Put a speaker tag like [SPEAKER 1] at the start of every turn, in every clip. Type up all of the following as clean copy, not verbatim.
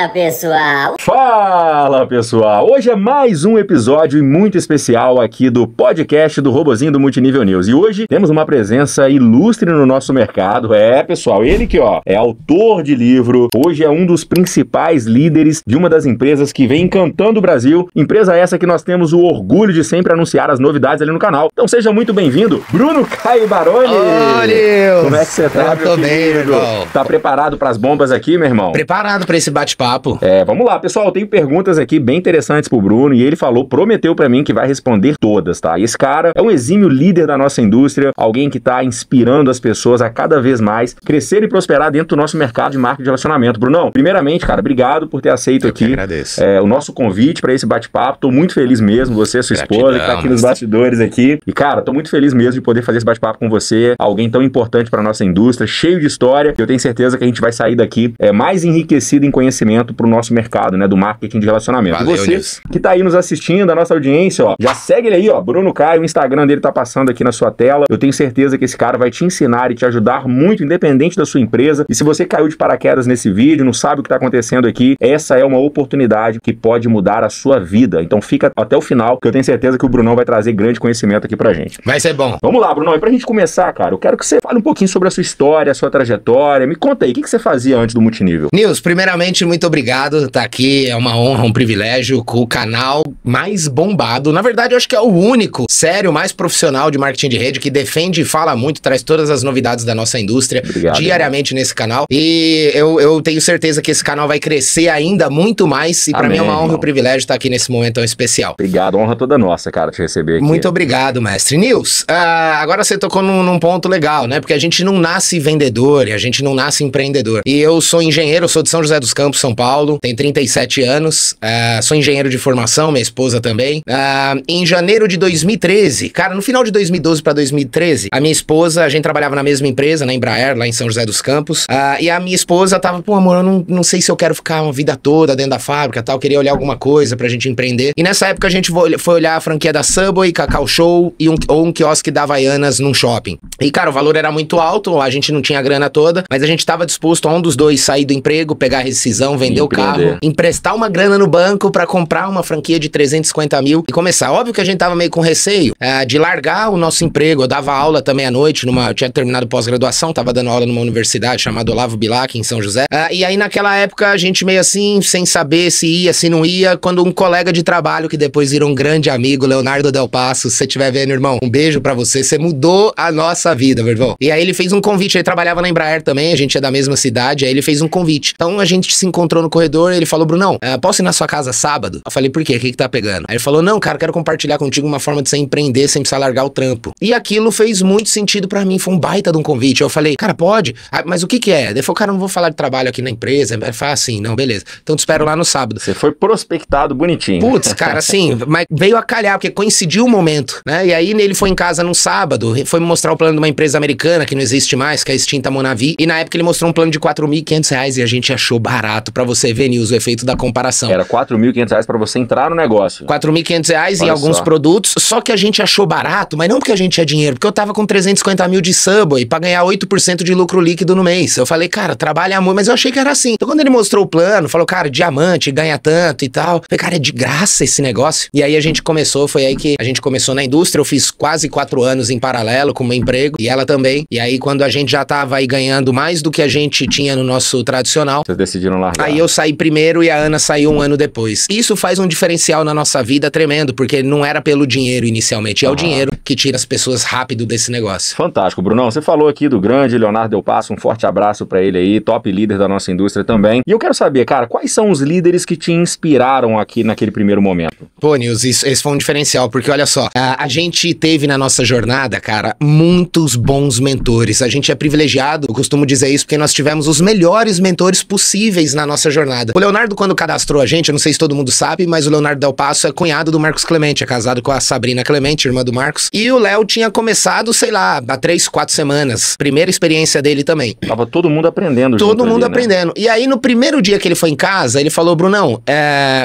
[SPEAKER 1] Fala, pessoal!
[SPEAKER 2] Fala, pessoal! Hoje é mais um episódio muito especial aqui do podcast do Robozinho do Multinível News. E hoje temos uma presença ilustre no nosso mercado. Pessoal, ele que, é autor de livro, hoje é um dos principais líderes de uma das empresas que vem encantando o Brasil. Empresa essa que nós temos o orgulho de sempre anunciar as novidades ali no canal. Então seja muito bem-vindo, Bruno Caio Baroni!
[SPEAKER 3] Olha!
[SPEAKER 2] Como é que você tá,
[SPEAKER 3] Eu tô bem, meu irmão.
[SPEAKER 2] Tá preparado para as bombas aqui, meu irmão?
[SPEAKER 3] Preparado para esse bate-papo.
[SPEAKER 2] Vamos lá, pessoal, eu tenho perguntas aqui bem interessantes pro Bruno e ele prometeu pra mim que vai responder todas, tá? E esse cara é um exímio líder da nossa indústria, alguém que tá inspirando as pessoas a cada vez mais crescer e prosperar dentro do nosso mercado de marketing de relacionamento. Brunão, primeiramente, cara, obrigado por ter aceito aqui
[SPEAKER 3] agradeço.
[SPEAKER 2] O nosso convite pra esse bate-papo. Tô muito feliz mesmo, você e sua esposa, que tá aqui nos bastidores aqui. E, cara, tô muito feliz mesmo de poder fazer esse bate-papo com você, alguém tão importante pra nossa indústria, cheio de história. Eu tenho certeza que a gente vai sair daqui mais enriquecido em conhecimento pro nosso mercado, né, do marketing de relacionamento.
[SPEAKER 3] Valeu,
[SPEAKER 2] você
[SPEAKER 3] Nilson,
[SPEAKER 2] que tá aí nos assistindo, a nossa audiência, já segue ele aí, Bruno Caio, o Instagram dele tá passando aqui na sua tela. Eu tenho certeza que esse cara vai te ensinar e te ajudar muito, independente da sua empresa. E se você caiu de paraquedas nesse vídeo, não sabe o que tá acontecendo aqui, essa é uma oportunidade que pode mudar a sua vida. Então fica até o final, que eu tenho certeza que o Brunão vai trazer grande conhecimento aqui pra gente.
[SPEAKER 3] Vai ser bom.
[SPEAKER 2] Vamos lá, Brunão, e pra gente começar, cara, eu quero que você fale um pouquinho sobre a sua história, a sua trajetória. Me conta aí, o que você fazia antes do Multinível?
[SPEAKER 3] Nilson, primeiramente, muito obrigado por estar aqui, é uma honra, um privilégio, com o canal mais bombado. Na verdade, eu acho que é o único, sério, mais profissional de marketing de rede, que defende e fala muito, traz todas as novidades da nossa indústria diariamente nesse canal. E eu tenho certeza que esse canal vai crescer ainda muito mais, e pra mim é uma honra e um privilégio estar aqui nesse momento tão especial.
[SPEAKER 2] Obrigado, honra toda nossa, cara, te receber aqui.
[SPEAKER 3] Muito obrigado, mestre. Nilson, agora você tocou num ponto legal, né? Porque a gente não nasce vendedor e a gente não nasce empreendedor. E eu sou engenheiro, eu sou de São José dos Campos, São Paulo, tenho 37 anos, sou engenheiro de formação, minha esposa também. Em janeiro de 2013, cara, no final de 2012 para 2013, a minha esposa, a gente trabalhava na mesma empresa, na Embraer, lá em São José dos Campos, e a minha esposa tava, pô, amor, eu não sei se eu quero ficar uma vida toda dentro da fábrica, tal, queria olhar alguma coisa pra gente empreender. E nessa época a gente foi olhar a franquia da Subway, Cacau Show ou um quiosque da Havaianas num shopping. E, cara, o valor era muito alto, a gente não tinha a grana toda, mas a gente tava disposto a um dos dois sair do emprego, pegar a rescisão, vender o carro, emprestar uma grana no banco pra comprar uma franquia de 350 mil e começar. Óbvio que a gente tava meio com receio de largar o nosso emprego. Eu dava aula também à noite, eu tinha terminado pós-graduação, tava dando aula numa universidade chamada Olavo Bilac, em São José. E aí, naquela época, a gente meio assim, sem saber se ia, se não ia, quando um colega de trabalho, que depois virou um grande amigo, Leonardo Del Passo, se você estiver vendo, irmão, um beijo pra você mudou a nossa vida, meu irmão. E aí ele fez um convite, ele trabalhava na Embraer também, a gente é da mesma cidade, aí ele fez um convite. Então a gente se encontrou no corredor, ele falou, Brunão, posso ir na sua casa sábado? Eu falei, por quê? O que tá pegando? Aí ele falou, não, cara, quero compartilhar contigo uma forma de você empreender sem precisar largar o trampo. E aquilo fez muito sentido pra mim, foi um baita de um convite. Eu falei, cara, pode? Mas o que é? Ele falou, cara, não vou falar de trabalho aqui na empresa. Ele falou assim, não, beleza. Então te espero lá no sábado.
[SPEAKER 2] Você foi prospectado bonitinho.
[SPEAKER 3] Putz, cara, assim, mas veio a calhar, porque coincidiu o momento, né? E aí ele foi em casa num sábado, foi me mostrar o plano de uma empresa americana que não existe mais, que é a extinta Monavi. E na época ele mostrou um plano de R$4.500 e a gente achou barato, pra você ver, Nilson, o efeito da comparação.
[SPEAKER 2] Era R$4.500 pra você entrar no negócio.
[SPEAKER 3] R$4.500 em alguns produtos, só que a gente achou barato, mas não porque a gente tinha dinheiro, porque eu tava com 350 mil de Subway pra ganhar 8% de lucro líquido no mês. Eu falei, cara, trabalha muito, mas eu achei que era assim. Então quando ele mostrou o plano, falou, cara, diamante, ganha tanto e tal. Eu falei, cara, é de graça esse negócio. E aí a gente começou, foi aí que a gente começou na indústria. Eu fiz quase 4 anos em paralelo com o meu emprego, e ela também. E aí quando a gente já tava aí ganhando mais do que a gente tinha no nosso tradicional,
[SPEAKER 2] vocês decidiram largar.
[SPEAKER 3] Aí eu saí primeiro e a Ana saiu 1 ano depois. Isso faz um diferencial na nossa vida tremendo, porque não era pelo dinheiro inicialmente, é o dinheiro que tira as pessoas rápido desse negócio.
[SPEAKER 2] Fantástico, Brunão. Você falou aqui do grande Leonardo Del Passo, um forte abraço pra ele aí, top líder da nossa indústria também. E eu quero saber, cara, quais são os líderes que te inspiraram aqui naquele primeiro momento?
[SPEAKER 3] Pô, Nilson, esse foi um diferencial, porque olha só, a gente teve na nossa jornada, cara, muitos bons mentores. A gente é privilegiado, eu costumo dizer isso, porque nós tivemos os melhores mentores possíveis na nossa jornada. O Leonardo, quando cadastrou a gente, eu não sei se todo mundo sabe, mas o Leonardo Del Passo é cunhado do Marcos Clemente, é casado com a Sabrina Clemente, irmã do Marcos. E o Léo tinha começado, sei lá, há 3, 4 semanas. Primeira experiência dele também.
[SPEAKER 2] Tava todo mundo aprendendo junto.
[SPEAKER 3] Todo mundo aprendendo. E aí, no primeiro dia que ele foi em casa, ele falou, Brunão,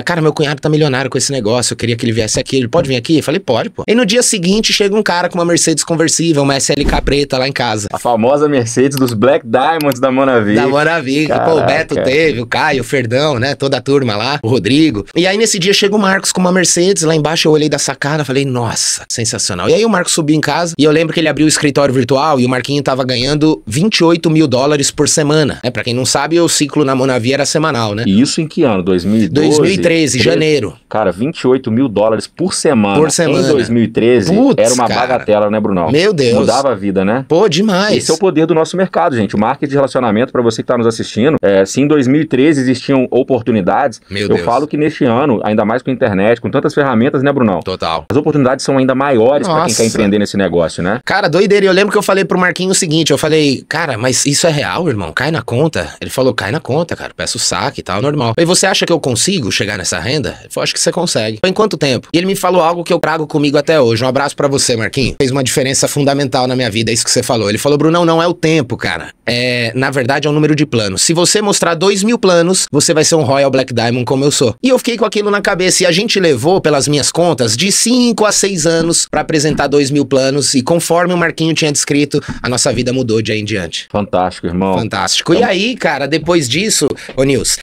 [SPEAKER 3] cara, meu cunhado tá milionário com esse negócio, eu queria que ele viesse aqui. Ele pode vir aqui? Eu falei, pode, pô. E no dia seguinte, chega um cara com uma Mercedes conversível, uma SLK preta lá em casa.
[SPEAKER 2] A famosa Mercedes dos Black Diamonds da Monavi.
[SPEAKER 3] Da Monavi, que pô, o Beto teve, o Caio Caio, o Ferdão, né? Toda a turma lá, o Rodrigo. E aí nesse dia chega o Marcos com uma Mercedes lá embaixo, eu olhei da sacada, falei, nossa, sensacional. E aí o Marcos subiu em casa e eu lembro que ele abriu o escritório virtual e o Marquinho tava ganhando $28 mil por semana, né? Pra quem não sabe, o ciclo na Monavi era semanal, né?
[SPEAKER 2] E isso em que ano? 2012?
[SPEAKER 3] 2013, janeiro.
[SPEAKER 2] Cara, $28 mil por semana.
[SPEAKER 3] Por semana.
[SPEAKER 2] Em 2013,
[SPEAKER 3] Putz,
[SPEAKER 2] era uma
[SPEAKER 3] cara.
[SPEAKER 2] bagatela, né, Brunão?
[SPEAKER 3] Meu Deus.
[SPEAKER 2] Mudava a vida, né?
[SPEAKER 3] Pô, demais.
[SPEAKER 2] Esse é o poder do nosso mercado, gente. O marketing de relacionamento, para você que está nos assistindo, se em 2013 existiam oportunidades,
[SPEAKER 3] Meu
[SPEAKER 2] eu
[SPEAKER 3] Deus.
[SPEAKER 2] falo que neste ano, ainda mais com a internet, com tantas ferramentas, né, Brunão?
[SPEAKER 3] Total.
[SPEAKER 2] As oportunidades são ainda maiores para quem
[SPEAKER 3] Nossa.
[SPEAKER 2] quer empreender nesse negócio, né?
[SPEAKER 3] Cara, doideira. Eu lembro que eu falei pro Marquinho o seguinte, eu falei, cara, mas isso é real, irmão? Cai na conta? Ele falou, cai na conta, cara. Peço o saque e tal, normal. E você acha que eu consigo chegar nessa renda? Eu falei, acho que você consegue. Foi em quanto tempo? E ele me falou algo que eu trago comigo até hoje. Um abraço pra você, Marquinho. Fez uma diferença fundamental na minha vida, é isso que você falou. Ele falou, Brunão, não é o tempo, cara. Na verdade, é o número de planos. Se você mostrar 2.000 planos, você vai ser um Royal Black Diamond como eu sou. E eu fiquei com aquilo na cabeça. E a gente levou, pelas minhas contas, de 5 a 6 anos pra apresentar 2.000 planos. E conforme o Marquinho tinha descrito, a nossa vida mudou de aí em diante.
[SPEAKER 2] Fantástico, irmão.
[SPEAKER 3] Fantástico. E aí, cara, depois disso, ô Nils,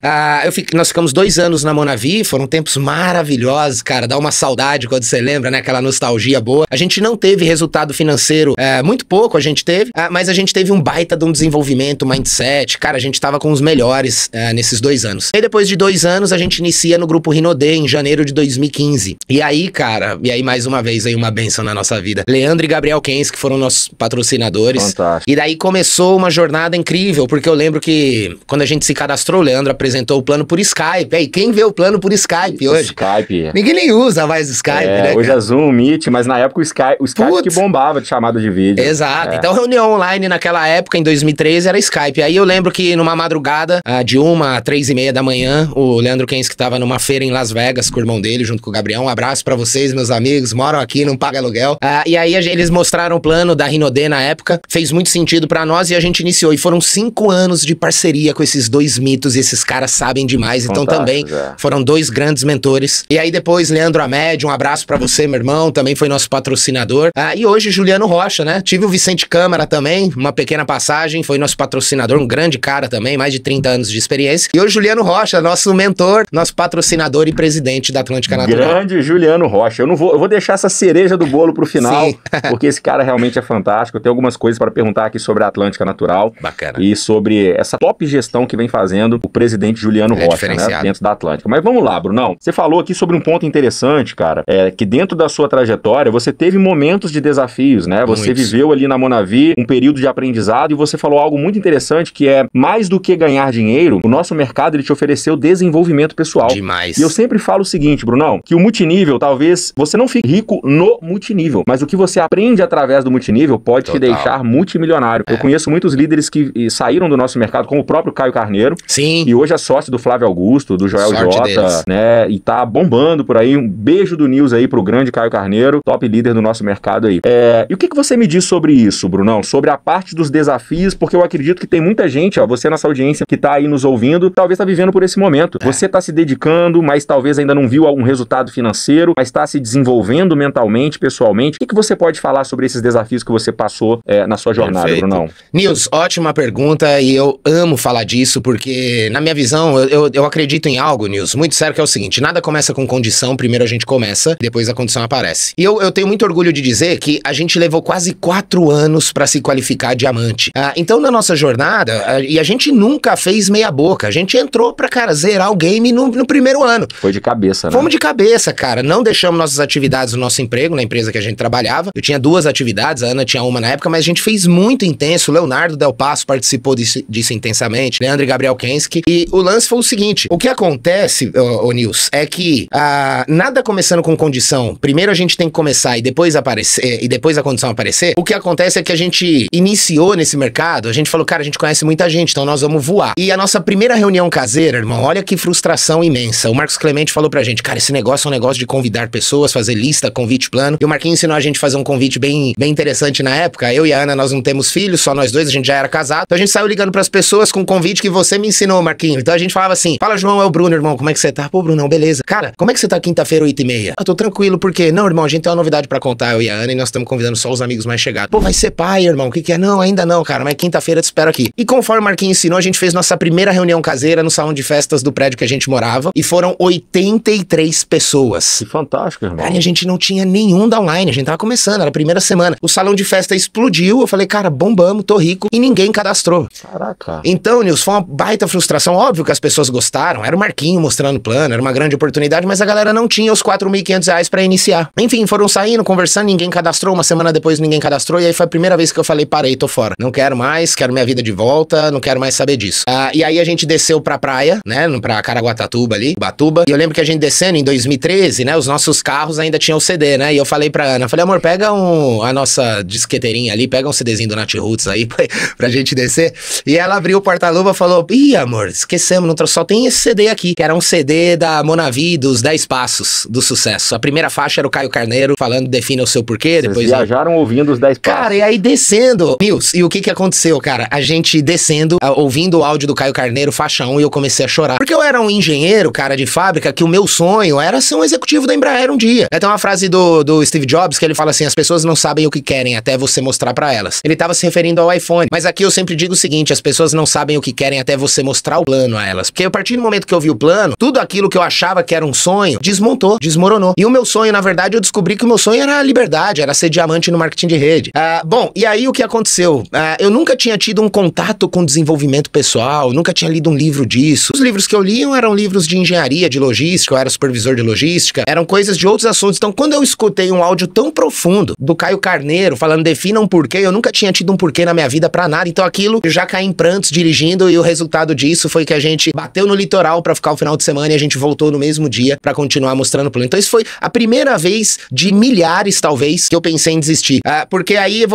[SPEAKER 3] nós ficamos 2 anos na Monavi, foram tempos maravilhosos, cara, dá uma saudade quando você lembra, né, aquela nostalgia boa. A gente não teve resultado financeiro, muito pouco a gente teve, mas a gente teve um baita de um desenvolvimento, mindset, cara, a gente tava com os melhores nesses 2 anos. E depois de 2 anos, a gente inicia no Grupo Rinodê, em janeiro de 2015. E aí, cara, mais uma vez aí uma bênção na nossa vida. Leandro e Gabriel Kens, que foram nossos patrocinadores.
[SPEAKER 2] Fantástico.
[SPEAKER 3] E daí começou uma jornada incrível, porque eu lembro que quando a gente se cadastrou, o Leandro apresentou o plano por Skype. Aí, quem vê o plano por Skype hoje?
[SPEAKER 2] Skype.
[SPEAKER 3] Ninguém nem usa mais o Skype, né,
[SPEAKER 2] Hoje
[SPEAKER 3] cara?
[SPEAKER 2] é Zoom, Meet, mas na época o Skype que bombava de chamada de vídeo.
[SPEAKER 3] Exato. Então, reunião online naquela época, em 2013, era Skype. Aí eu lembro que numa madrugada, de 1 a 3:30 da manhã, o Leandro Kens, que tava numa feira em Las Vegas com o irmão dele, junto com o Gabriel. Um abraço pra vocês, meus amigos, moram aqui, não pagam aluguel. E aí eles mostraram o plano da Rinodê na época, fez muito sentido pra nós e a gente iniciou. E foram 5 anos de parceria com esses 2 mitos e esses caras sabem demais. Então também foram 2 grandes mentores. E aí depois, Leandro Amédio, um abraço pra você, meu irmão, também foi nosso patrocinador. E hoje, Juliano Rocha, né? Tive o Vicente Câmara também, uma pequena passagem, foi nosso patrocinador, um grande cara também, mais de 30 anos de experiência. E hoje, Juliano Rocha, nosso mentor, nosso patrocinador e presidente da Atlântica Natural.
[SPEAKER 2] Grande Juliano Rocha. Eu vou deixar essa cereja do bolo pro final, porque esse cara realmente é fantástico. Eu tenho algumas coisas para perguntar aqui sobre a Atlântica Natural.
[SPEAKER 3] Bacana.
[SPEAKER 2] E sobre essa top gestão que vem fazendo o presidente Juliano Rocha, né, dentro da Atlântica. Mas vamos lá, Brunão. Você falou aqui sobre um ponto interessante, cara, que dentro da sua trajetória você teve momentos de desafios, né? Você viveu ali na Monavi um período de aprendizado e você falou algo muito interessante que é mais do que ganhar dinheiro, o nosso mercado ele te ofereceu desenvolvimento pessoal.
[SPEAKER 3] Demais.
[SPEAKER 2] E eu sempre falo o seguinte, Brunão, que o multinível, talvez você não fique rico no multinível, mas o que você aprende através do multinível pode te deixar multimilionário. Eu conheço muitos líderes que saíram do nosso mercado, como o próprio Caio Carneiro.
[SPEAKER 3] Sim.
[SPEAKER 2] E hoje é sócio do Flávio Augusto, do Joel Jota, né? E tá bombando por aí. Um beijo do Nils aí pro grande Caio Carneiro, top líder do nosso mercado aí. E o que você me diz sobre isso, Brunão? Sobre a parte dos desafios, porque eu acredito que tem muita gente, ó, você nessa audiência que tá aí nos ouvindo, talvez tá vivendo por esse momento. Você tá se dedicando, mas talvez ainda não viu algum resultado financeiro, mas tá se desenvolvendo mentalmente, pessoalmente. O que você pode falar sobre esses desafios que você passou na sua jornada, Brunão?
[SPEAKER 3] Nils, ótima pergunta e eu amo falar disso porque, na minha visão, eu acredito em algo, Nils, muito sério, que é o seguinte, nada começa com condição, primeiro a gente começa, depois a condição aparece. E eu tenho muito orgulho de dizer que a gente levou quase 4 anos pra se qualificar diamante. Então, na nossa jornada, e a gente nunca fez meia boca, a gente entrou pra, cara, zerar o game no primeiro ano.
[SPEAKER 2] Foi de cabeça, né?
[SPEAKER 3] Fomos de cabeça, cara, não deixamos nossas atividades no nosso emprego, na empresa que a gente trabalhava. Eu tinha 2 atividades, a Ana tinha uma na época, mas a gente fez muito intenso, o Leonardo Del Passo participou disso intensamente, Leandro e Gabriel Kensky, e o lance foi o seguinte, o que acontece, ô Nils, é que nada começando com condição, primeiro a gente tem que começar e depois aparecer, e depois a condição aparecer, o que acontece é que a gente iniciou nesse mercado, a gente falou, cara, a gente conhece muita gente, então nós vamos voar. E a nossa primeira reunião caseira, irmão, olha que frustração imensa, o Marcos Clemente falou pra gente, cara, esse negócio é um negócio de convidar pessoas, fazer lista, convite plano, e o Marquinhos ensinou a gente a fazer um convite bem interessante na época, eu e a Ana, nós não temos filhos, só nós dois, a gente já era casado, então a gente saiu ligando pras pessoas com um convite que você me ensinou, Marquinhos, então a gente falava assim, fala João, é o Bruno, irmão, como é que você tá? Pô, Brunão, beleza. Cara, como é que você tá quinta-feira, 8h30? Eu tô tranquilo, por quê? Não, irmão, a gente tem uma novidade pra contar, eu e a Ana, e nós estamos convidando só os amigos mais chegados. Pô, vai ser pai, irmão, o que é? Não, ainda não, cara, mas quinta-feira eu te espero aqui. E conforme o Marquinhos ensinou, a gente fez nossa primeira reunião caseira caseira no salão de festas do prédio que a gente morava e foram 83 pessoas.
[SPEAKER 2] Que fantástico, irmão.
[SPEAKER 3] Cara, e a gente não tinha nenhum downline, a gente tava começando, era a primeira semana. O salão de festa explodiu, eu falei, cara, bombamos, tô rico, e ninguém cadastrou.
[SPEAKER 2] Caraca.
[SPEAKER 3] Então, Nilson, foi uma baita frustração. Óbvio que as pessoas gostaram, era o Marquinho mostrando o plano, era uma grande oportunidade, mas a galera não tinha os R$4.500 pra iniciar. Enfim, foram saindo, conversando, ninguém cadastrou, uma semana depois ninguém cadastrou, e aí foi a primeira vez que eu falei, parei, tô fora. Não quero mais, quero minha vida de volta, não quero mais saber disso. E aí a gente desceu pra praia, né, pra Caraguatatuba ali, Ubatuba, e eu lembro que a gente descendo em 2013, né, os nossos carros ainda tinham o CD, né, e eu falei pra Ana, falei, amor, pega a nossa disqueteirinha ali, pega um CDzinho do Nat Roots aí pra gente descer, e ela abriu o porta-luva e falou, ih, amor, esquecemos, não trouxe, só tem esse CD aqui, que era um CD da Monavi, dos 10 Passos do Sucesso. A primeira faixa era o Caio Carneiro falando Defina o Seu Porquê.
[SPEAKER 2] Vocês viajaram ouvindo os 10 Passos.
[SPEAKER 3] Cara, e aí descendo, Nils, e o que aconteceu, cara? A gente descendo, ouvindo o áudio do Caio Carneiro, faixa 1, e eu comecei a chorar. Porque eu era um engenheiro, cara, de fábrica, que o meu sonho era ser um executivo da Embraer um dia. Tem uma frase do Steve Jobs que ele fala assim, as pessoas não sabem o que querem até você mostrar pra elas. Ele tava se referindo ao iPhone. Mas aqui eu sempre digo o seguinte, as pessoas não sabem o que querem até você mostrar o plano a elas. Porque a partir do momento que eu vi o plano, tudo aquilo que eu achava que era um sonho, desmontou, desmoronou. E o meu sonho, na verdade, eu descobri que o meu sonho era a liberdade, era ser diamante no marketing de rede. Bom, e aí o que aconteceu? Eu nunca tinha tido um contato com desenvolvimento pessoal, nunca tinha lido um livro disso. Os livros que eu li eram livros de engenharia, de logística, eu era supervisor de logística, eram coisas de outros assuntos. Então, quando eu escutei um áudio tão profundo do Caio Carneiro falando defina um porquê, eu nunca tinha tido um porquê na minha vida pra nada. Então aquilo, eu já caí em prantos dirigindo e o resultado disso foi que a gente bateu no litoral pra ficar o final de semana e a gente voltou no mesmo dia pra continuar mostrando o plano. Então isso foi a primeira vez de milhares, talvez, que eu pensei em desistir. Porque aí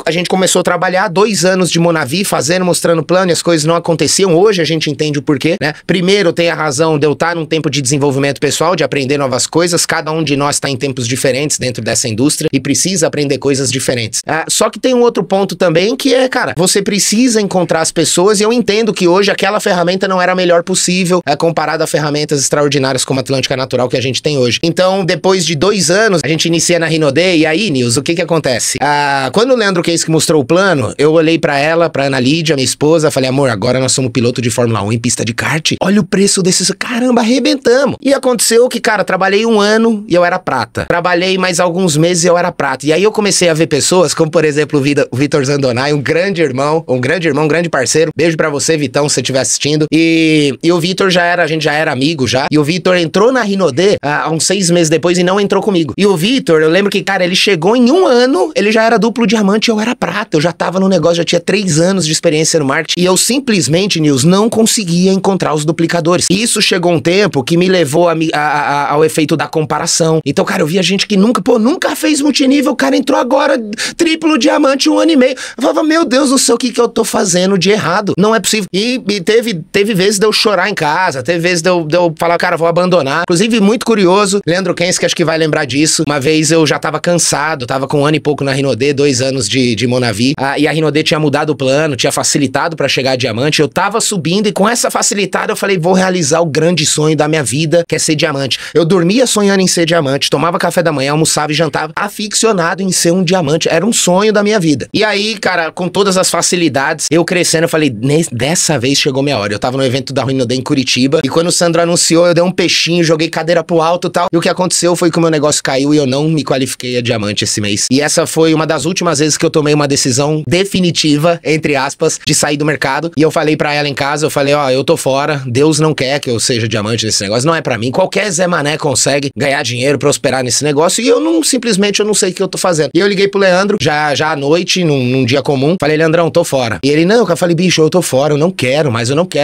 [SPEAKER 3] a gente começou a trabalhar 2 anos de Monavi, fazendo, mostrando o plano e as coisas não aconteciam. Hoje a gente entende o porquê, né? Primeiro tem a razão de eu estar num tempo de desenvolvimento pessoal, de aprender novas coisas. Cada um de nós está em tempos diferentes dentro dessa indústria e precisa aprender coisas diferentes. Só que tem um outro ponto também que é, cara, você precisa encontrar as pessoas e eu entendo que hoje aquela ferramenta não era a melhor possível comparada a ferramentas extraordinárias como a Atlântica Natural que a gente tem hoje. Então, depois de 2 anos, a gente inicia na Rinode e aí, Nils, o que acontece? Quando o Leandro Case que mostrou o plano, eu olhei pra ela, pra Ana Lídia, minha esposa, falei, amor, agora nós somos piloto de Fórmula 1 em pista de kart. Olha o preço desses, caramba, arrebentamos. E aconteceu que, cara, trabalhei 1 ano e eu era prata. Trabalhei mais alguns meses e eu era prata. E aí eu comecei a ver pessoas, como por exemplo o Vitor Zandonai, um grande irmão, um grande parceiro. Beijo pra você, Vitão, se você estiver assistindo. E o Vitor a gente já era amigo já. E o Vitor entrou na Rinode há uns 6 meses depois e não entrou comigo. E o Vitor, eu lembro que, cara, ele chegou em 1 ano, ele já era duplo diamante e eu era prata. Eu já tava no negócio, já tinha 3 anos de experiência no marketing. E eu simplesmente, Nils, não conseguia encontrar os duplicadores. E isso chegou um tempo que me levou ao efeito da comparação. Então, cara, eu via gente que nunca fez multinível, o cara entrou agora triplo diamante 1 ano e meio. Eu falava, meu Deus do céu, o que eu tô fazendo de errado? Não é possível. E teve vezes de eu chorar em casa, teve vezes de eu falar, cara, vou abandonar. Inclusive, muito curioso, Leandro Kens, que acho que vai lembrar disso, uma vez eu já tava cansado, tava com 1 ano e pouco na Rinode, 2 anos de Monavi, e a Rinode tinha mudado o plano, tinha facilitado pra chegar a diamante, eu tava subindo e com essa facilitada eu falei, vou realizar o grande sonho da minha vida, que é ser diamante. Eu dormia sonhando em ser diamante, tomava café da manhã, almoçava e jantava, aficionado em ser um diamante, era um sonho da minha vida. E aí, cara, com todas as facilidades, eu crescendo, eu falei, dessa vez chegou minha hora. Eu tava no evento da Rinode em Curitiba, e quando o Sandro anunciou, eu dei um peixinho, joguei cadeira pro alto e tal, e o que aconteceu foi que o meu negócio caiu e eu não me qualifiquei a diamante esse mês. E essa foi uma das últimas vezes que eu tomei uma decisão definitiva, entre aspas, de sair do mercado, e eu falei pra ela em casa, eu falei, eu tô fora, Deus não quer que eu seja diamante nesse negócio, não é pra mim, qualquer Zé Mané consegue ganhar dinheiro, prosperar nesse negócio, e eu não sei o que eu tô fazendo. E eu liguei pro Leandro, já à noite, num dia comum, falei, Leandrão, tô fora. E ele, não, eu falei, bicho, eu tô fora, eu não quero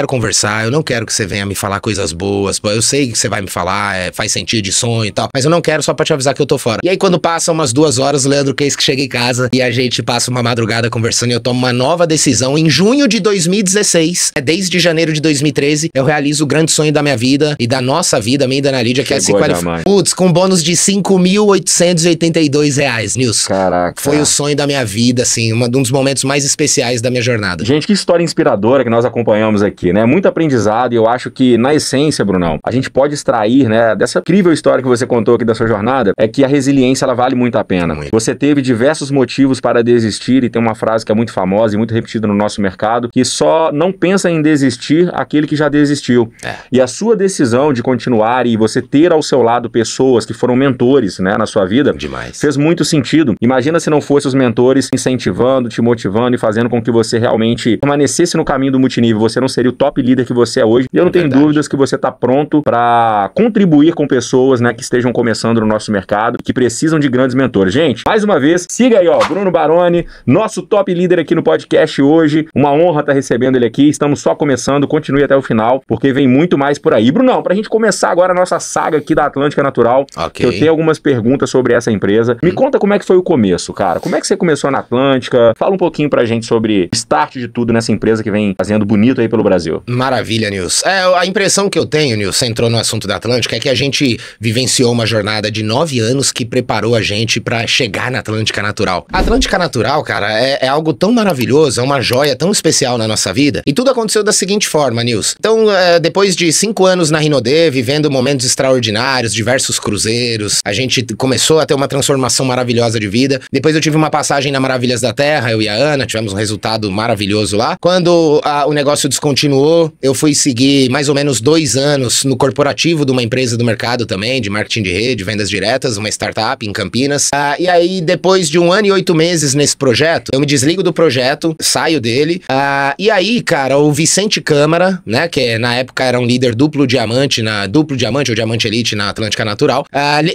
[SPEAKER 3] conversar, eu não quero que você venha me falar coisas boas, eu sei que você vai me falar, faz sentido de sonho e tal, mas eu não quero, só pra te avisar que eu tô fora. E aí quando passa umas 2 horas, o Leandro Case que chega em casa, e a gente passa uma madrugada conversando, e eu tomo uma nova decisão, em junho de 2016, desde janeiro de 2013, eu realizo o grande sonho da minha vida, e da nossa vida, minha e da Ana Lídia, que é se qualificar. Putz, com bônus de R$5.882, Nilson.
[SPEAKER 2] Caraca.
[SPEAKER 3] Foi o sonho da minha vida, assim, um dos momentos mais especiais da minha jornada.
[SPEAKER 2] Gente, que história inspiradora que nós acompanhamos aqui, né? Muito aprendizado, e eu acho que, na essência, Brunão, a gente pode extrair, né, dessa incrível história que você contou aqui da sua jornada, é que a resiliência, ela vale muito a pena. Você teve diversos motivos para desistir, e tem uma frase que é muito famosa e muito repetida no nosso mercado, que só não pensa em desistir assistir aquele que já desistiu. E a sua decisão de continuar e você ter ao seu lado pessoas que foram mentores, né, na sua vida, fez muito sentido. Imagina se não fosse os mentores incentivando, te motivando e fazendo com que você realmente permanecesse no caminho do multinível, você não seria o top líder que você é hoje. E eu não tenho dúvidas que você está pronto para contribuir com pessoas, né, que estejam começando no nosso mercado, que precisam de grandes mentores. Gente, mais uma vez, siga aí, ó, Bruno Baroni, nosso top líder aqui no podcast hoje. Uma honra estar recebendo ele aqui. Estamos só começando, continue até o final, porque vem muito mais por aí. Brunão, pra gente começar agora a nossa saga aqui da Atlântica Natural, que eu tenho algumas perguntas sobre essa empresa. Me conta como é que foi o começo, cara. Como é que você começou na Atlântica? Fala um pouquinho pra gente sobre o start de tudo nessa empresa que vem fazendo bonito aí pelo Brasil.
[SPEAKER 3] Maravilha, Nils. A impressão que eu tenho, Nils, você entrou no assunto da Atlântica, é que a gente vivenciou uma jornada de 9 anos que preparou a gente pra chegar na Atlântica Natural. A Atlântica Natural, cara, é algo tão maravilhoso, é uma joia tão especial na nossa vida. E tudo aconteceu da seguinte forma, Nils. Então, depois de 5 anos na Rinodê, vivendo momentos extraordinários, diversos cruzeiros, a gente começou a ter uma transformação maravilhosa de vida. Depois eu tive uma passagem na Maravilhas da Terra, eu e a Ana, tivemos um resultado maravilhoso lá. Quando o negócio descontinuou, eu fui seguir mais ou menos 2 anos no corporativo de uma empresa do mercado também, de marketing de rede, vendas diretas, uma startup em Campinas. E aí, depois de 1 ano e 8 meses nesse projeto, eu me desligo do projeto, saio dele. E aí, cara, o Vicente Câmara, né, que na época era um líder duplo diamante ou diamante elite na Atlântica Natural,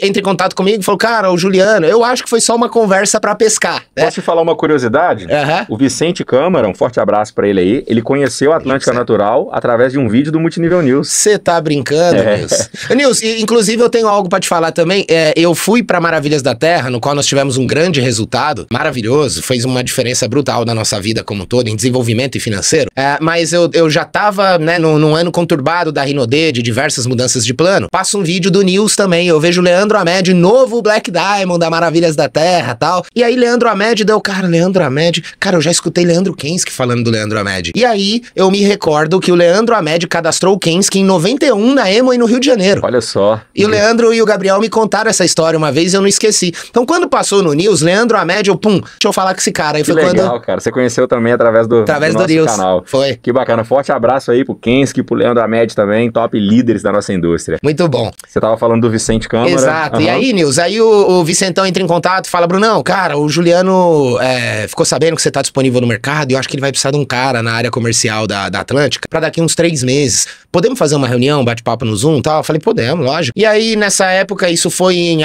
[SPEAKER 3] entra em contato comigo e falou, cara, o Juliano, eu acho que foi só uma conversa pra pescar. Né?
[SPEAKER 2] Posso te falar uma curiosidade? O Vicente Câmara, um forte abraço pra ele aí, ele conheceu a Atlântica Natural através de um vídeo do Multinível News.
[SPEAKER 3] Você tá brincando, Nils? Nils, inclusive eu tenho algo pra te falar também. Eu fui pra Maravilhas da Terra, no qual nós tivemos um grande resultado, maravilhoso, fez uma diferença brutal na nossa vida como um todo, em desenvolvimento e financeiro. Mas eu já tava, né, num ano conturbado da Rinodê, de diversas mudanças de plano. Passo um vídeo do Nils também, eu vejo o Leandro Hamed, novo Black Diamond da Maravilhas da Terra e tal. E aí Leandro Hamed deu, Leandro Hamed, eu já escutei Leandro Kensky falando do Leandro Hamed. E aí eu me recordo que o Leandro Hamed cadastrou o Kensky em 91 na Emo e no Rio de Janeiro.
[SPEAKER 2] Olha só.
[SPEAKER 3] E o Leandro e o Gabriel me contaram essa história uma vez e eu não esqueci. Então quando passou no News, Leandro Hamed, deixa eu falar com esse cara. Aí
[SPEAKER 2] que foi legal, cara. Você conheceu também através do nosso
[SPEAKER 3] News.
[SPEAKER 2] Canal.
[SPEAKER 3] Foi.
[SPEAKER 2] Que bacana. Forte abraço aí pro Kensky, pro Leandro Hamed também, top líderes da nossa indústria.
[SPEAKER 3] Muito bom.
[SPEAKER 2] Você tava falando do Vicente Câmara.
[SPEAKER 3] Exato. E aí, Nils, o Vicentão entra em contato e fala, Brunão, cara, o Juliano ficou sabendo que você tá disponível no mercado e eu acho que ele vai precisar de um cara na área comercial da Atlântica pra daqui uns 3 meses. Podemos fazer uma reunião, bate-papo no Zoom e tal? Eu falei, podemos, lógico. E aí, nessa época, isso foi em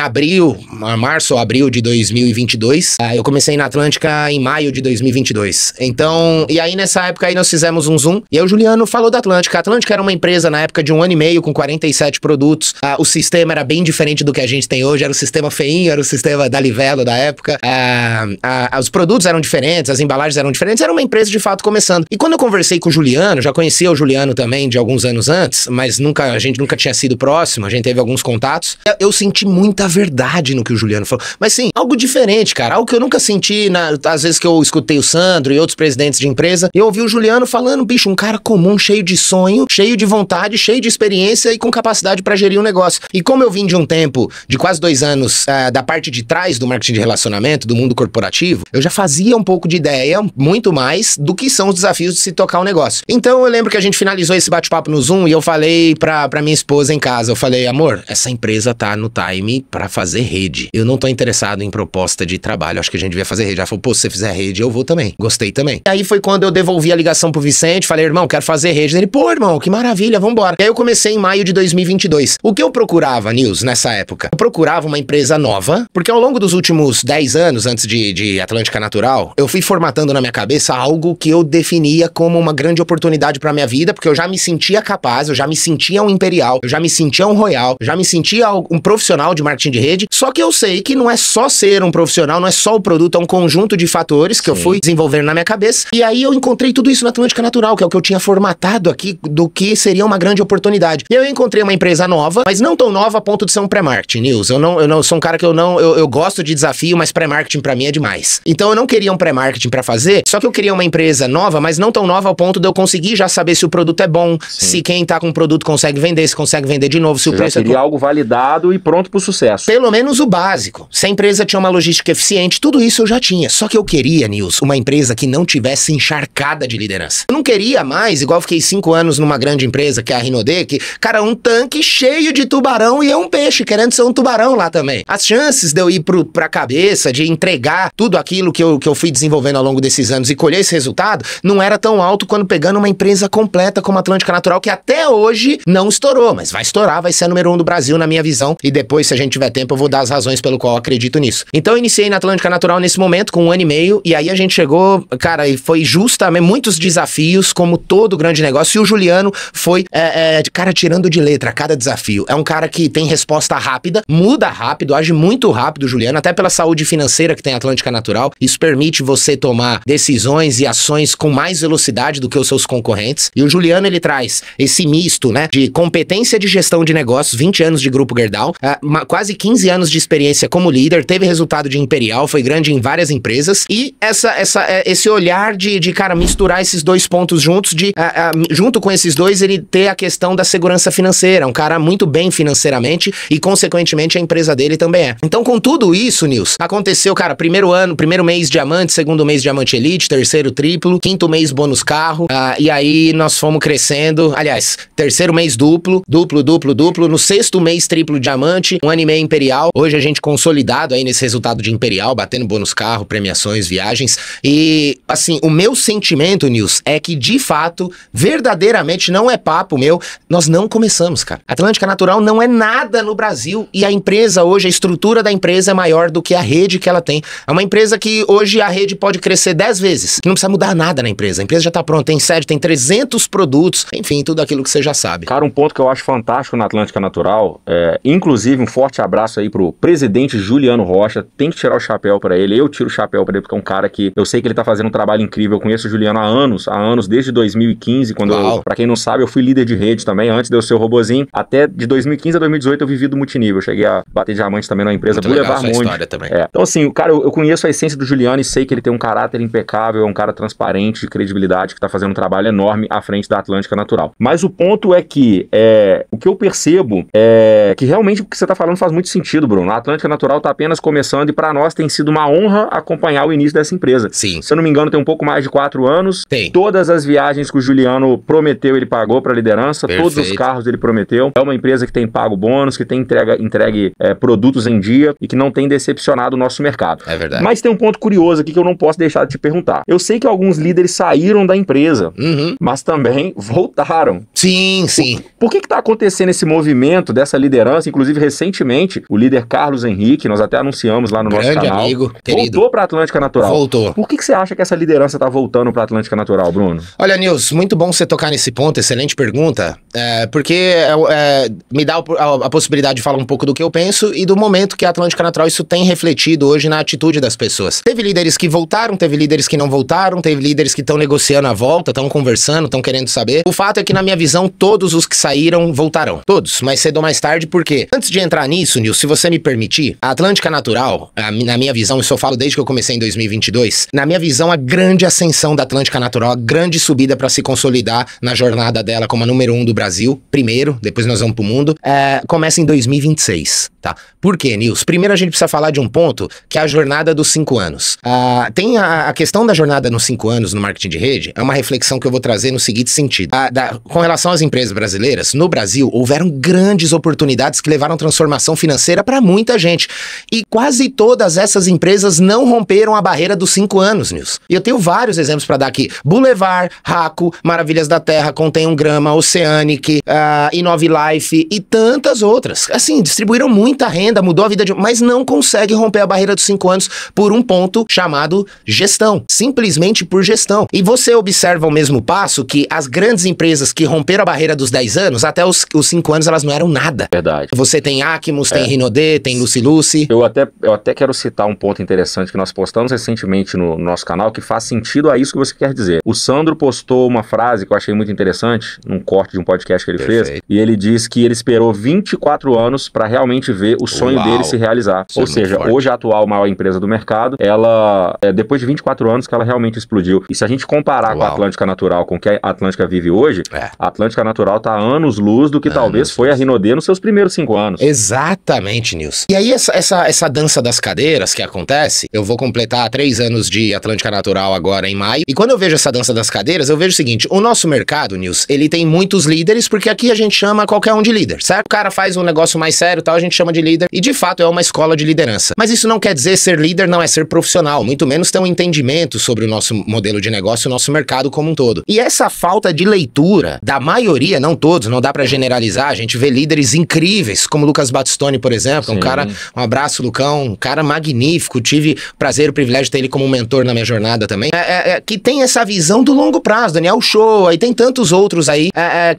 [SPEAKER 3] março ou abril de 2022. Eu comecei na Atlântica em maio de 2022. Então, e aí nessa época aí nós fizemos um Zoom e aí o Juliano falou da Atlântica. A Atlântica era uma empresa na época de 1 ano e meio com 47 produtos. O sistema era bem diferente do que a gente tem hoje, era o sistema feinho, era o sistema da Livelo da época. Os produtos eram diferentes, as embalagens eram diferentes, era uma empresa de fato começando. E quando eu conversei com o Juliano, já conhecia o Juliano também de alguns anos antes, mas a gente nunca tinha sido próximo, a gente teve alguns contatos. Eu senti muita verdade no que o Juliano falou. Mas sim, algo diferente, cara, algo que eu nunca senti às vezes que eu escutei o Sandro e outros presidentes de empresa, e eu ouvi o Juliano falando, bicho, um cara comum, cheio de sonho, cheio de vontade, cheio de experiência e com capacidade pra gerir um negócio. E como eu vim de um tempo, de quase 2 anos, da parte de trás do marketing de relacionamento, do mundo corporativo, eu já fazia um pouco de ideia, muito mais, do que são os desafios de se tocar um negócio. Então eu lembro que a gente finalizou esse bate-papo no Zoom e eu falei pra minha esposa em casa, eu falei, amor, essa empresa tá no time pra fazer rede. Eu não tô interessado em proposta de trabalho, acho que a gente devia fazer rede. Ela falou, pô, se você fizer rede, eu vou também. Gostei também. E aí foi quando eu devolvi a ligação pro Vicente, falei, irmão, quero fazer rede. Ele, pô, irmão, que maravilha, vambora. E aí eu comecei em maio de 2022. O que eu procurava, Nils, nessa época? Eu procurava uma empresa nova, porque ao longo dos últimos 10 anos, antes de Atlântica Natural, eu fui formatando na minha cabeça algo que eu definia como uma grande oportunidade pra minha vida, porque eu já me sentia capaz, eu já me sentia um imperial, eu já me sentia um royal, eu já me sentia um profissional de marketing de rede, só que eu sei que não é só ser um profissional, não é só o produto, é um conjunto de fatores que eu fui desenvolvendo na minha cabeça, e aí eu encontrei tudo isso na Atlântica Natural, que é o que eu tinha formatado aqui, do que seria uma grande oportunidade. E eu encontrei uma empresa nova, mas não tão nova a ponto de ser um pré-marketing, Nils. Eu não sou um cara que eu gosto de desafio, mas pré-marketing pra mim é demais. Então eu não queria um pré-marketing pra fazer, só que eu queria uma empresa nova, mas não tão nova ao ponto de eu conseguir já saber se o produto é bom, se quem tá com o produto consegue vender, se consegue vender de novo, se o preço
[SPEAKER 2] seria algo validado e pronto pro sucesso.
[SPEAKER 3] Pelo menos o básico. Se a empresa tinha uma logística eficiente, tudo isso eu já tinha. Só que eu queria, Nils, uma empresa que não tivesse encharcada de liderança. Eu não queria mais mais, igual eu fiquei 5 anos numa grande empresa, que é a Rinode, que, cara, um tanque cheio de tubarão e é um peixe, querendo ser um tubarão lá também. As chances de eu ir pra cabeça, de entregar tudo aquilo que eu fui desenvolvendo ao longo desses anos e colher esse resultado, não era tão alto quando pegando uma empresa completa como a Atlântica Natural, que até hoje não estourou, mas vai estourar, vai ser a número 1 do Brasil na minha visão, e depois, se a gente tiver tempo, eu vou dar as razões pelo qual eu acredito nisso. Então eu iniciei na Atlântica Natural nesse momento, com 1 ano e meio, e aí a gente chegou, cara, e foi justamente muitos desafios, como todo grande negócio, e o Juliano foi, cara, tirando de letra cada desafio. É um cara que tem resposta rápida, muda rápido, age muito rápido, o Juliano, até pela saúde financeira que tem a Atlântica Natural. Isso permite você tomar decisões e ações com mais velocidade do que os seus concorrentes. E o Juliano, ele traz esse misto, né, de competência de gestão de negócios, 20 anos de Grupo Gerdau, quase 15 anos de experiência como líder, teve resultado de Imperial, foi grande em várias empresas, e esse olhar de, cara, misturar esses dois pontos juntos, junto com esses dois, ele ter a questão da segurança financeira, um cara muito bem financeiramente, e consequentemente a empresa dele também é. Então, com tudo isso, Nils, aconteceu, cara, primeiro mês diamante, segundo mês diamante elite, terceiro triplo, quinto mês bônus carro, e aí nós fomos crescendo, aliás, terceiro mês duplo, no sexto mês triplo diamante, 1 ano e meio Imperial, hoje a gente consolidado aí nesse resultado de Imperial, batendo bônus carro, premiações, viagens, e assim, o meu sentimento, Nils, é que de fato, verdadeiramente, não é papo meu, nós não começamos, cara. A Atlântica Natural não é nada no Brasil, e a empresa hoje, a estrutura da empresa é maior do que a rede que ela tem. É uma empresa que hoje a rede pode crescer 10 vezes, que não precisa mudar nada na empresa. A empresa já tá pronta, tem sede, tem 300 produtos, enfim, tudo aquilo que você já sabe.
[SPEAKER 2] Cara, um ponto que eu acho fantástico na Atlântica Natural, inclusive um forte abraço aí pro presidente Juliano Rocha, tem que tirar o chapéu pra ele, eu tiro o chapéu pra ele, porque é um cara que eu sei que ele tá fazendo um trabalho incrível, eu conheço o Juliano há anos, desde 2015, quando pra quem não sabe, eu fui líder de rede também, antes de eu ser o robozinho, até de 2015 a 2018 eu vivi do multinível, eu cheguei a bater diamante também na empresa Boulevard Monde. Então assim, cara, eu conheço a essência do Juliano e sei que ele tem um caráter impecável, é um cara transparente, de credibilidade, que tá fazendo um trabalho enorme à frente da Atlântica Natural. Mas o ponto é que, o que eu percebo é que realmente o que você tá falando faz muito sentido, Bruno. A Atlântica Natural tá apenas começando e pra nós tem sido uma honra acompanhar o início dessa empresa.
[SPEAKER 3] Sim.
[SPEAKER 2] Se eu não me engano, tem um pouco mais de 4 anos.
[SPEAKER 3] Tem.
[SPEAKER 2] Todas as viagens que o Juliano prometeu, ele pagou pra liderança. Perfeito. Todos os carros ele prometeu. É uma empresa que tem pago bônus, que tem entregue produtos em dia e que não tem decepcionado o nosso mercado.
[SPEAKER 3] É verdade.
[SPEAKER 2] Mas tem um ponto curioso aqui que eu não posso deixar de te perguntar. Eu sei que alguns líderes saíram da empresa, mas também voltaram.
[SPEAKER 3] Sim, sim.
[SPEAKER 2] Por que tá acontecendo esse movimento dessa liderança? Inclusive, recentemente, o líder Carlos Henrique, nós até anunciamos lá no nosso canal.
[SPEAKER 3] Grande amigo, querido.
[SPEAKER 2] Voltou pra Atlântica Natural.
[SPEAKER 3] Voltou.
[SPEAKER 2] Por que você acha que essa liderança tá voltando pra Atlântica Natural, Bruno?
[SPEAKER 3] Olha, Nils, muito bom você tocar nesse ponto, excelente pergunta, porque me dá a possibilidade de falar um pouco do que eu penso e do momento que a Atlântica Natural isso tem refletido hoje na atitude das pessoas. Teve líderes que voltaram, teve líderes que não voltaram, teve líderes que estão negociando a volta, estão conversando, estão querendo saber. O fato é que, na minha visão, todos os que saíram voltarão. Todos, mais cedo ou mais tarde, por quê? Antes de entrar nisso, Nils, se você me permitir, a Atlântica Natural, na minha visão, isso eu falo desde que eu comecei em 2022, na minha visão, a grande ascensão da Atlântica Natural, a grande subida para se consolidar na jornada dela como a número 1 do Brasil, primeiro, depois nós vamos pro mundo, começa em 2026, tá? Por quê, Nils? Primeiro a gente precisa falar de um ponto, que é a jornada dos 5 anos. Tem a questão da jornada nos 5 anos no marketing de rede, é uma reflexão que eu vou trazer no seguinte sentido. Com relação às empresas brasileiras, no Brasil, houveram grandes oportunidades que levaram transformação financeira para muita gente. E quase todas essas empresas não romperam a barreira dos 5 anos, Nils. E eu tenho vários exemplos para dar aqui. Boulevard, Raco, Maravilhas da Terra, Contém um Grama, Oceanic, Inove Life e tantas outras. Assim, distribuíram muita renda, mudou a vida de... mas não consegue romper a barreira dos 5 anos por um ponto chamado gestão. Simplesmente por gestão. E você observa ao mesmo passo que as grandes empresas que romperam a barreira dos 10 anos, até os 5 anos elas não eram nada.
[SPEAKER 2] Verdade.
[SPEAKER 3] Você tem Acmos, tem Rinode, tem Lucy.
[SPEAKER 2] Eu até quero citar um ponto interessante que nós postamos recentemente no nosso canal, que faz sentido a isso que você quer dizer. O Sandro postou uma frase que eu achei muito interessante, num corte de um podcast que ele fez, e ele diz que ele esperou 24 anos para realmente ver o sonho dele se realizar. Ou seja, hoje a atual maior empresa do mercado, ela, depois de 24 anos que ela realmente explodiu. E se a gente comparar com a Atlântica Natural, com o que a Atlântica vive hoje, a Atlântica Natural tá anos-luz do que talvez foi a Rinode nos seus primeiros 5 anos.
[SPEAKER 3] Exatamente, Nils. E aí essa dança das cadeiras que acontece, eu vou completar 3 anos de Atlântica Natural agora em maio, e quando eu vejo essa dança das cadeiras, eu vejo o seguinte, seguinte, o nosso mercado, Nils, ele tem muitos líderes, porque aqui a gente chama qualquer um de líder, certo? O cara faz um negócio mais sério e tal, a gente chama de líder, e de fato é uma escola de liderança. Mas isso não quer dizer ser líder não é ser profissional, muito menos ter um entendimento sobre o nosso modelo de negócio, o nosso mercado como um todo. E essa falta de leitura da maioria, não todos, não dá pra generalizar, a gente vê líderes incríveis, como Lucas Battistoni, por exemplo, um cara, um abraço, Lucão, um cara magnífico, tive prazer, o privilégio de ter ele como um mentor na minha jornada também, que tem essa visão do longo prazo, Daniel Show, e tem tantos outros aí,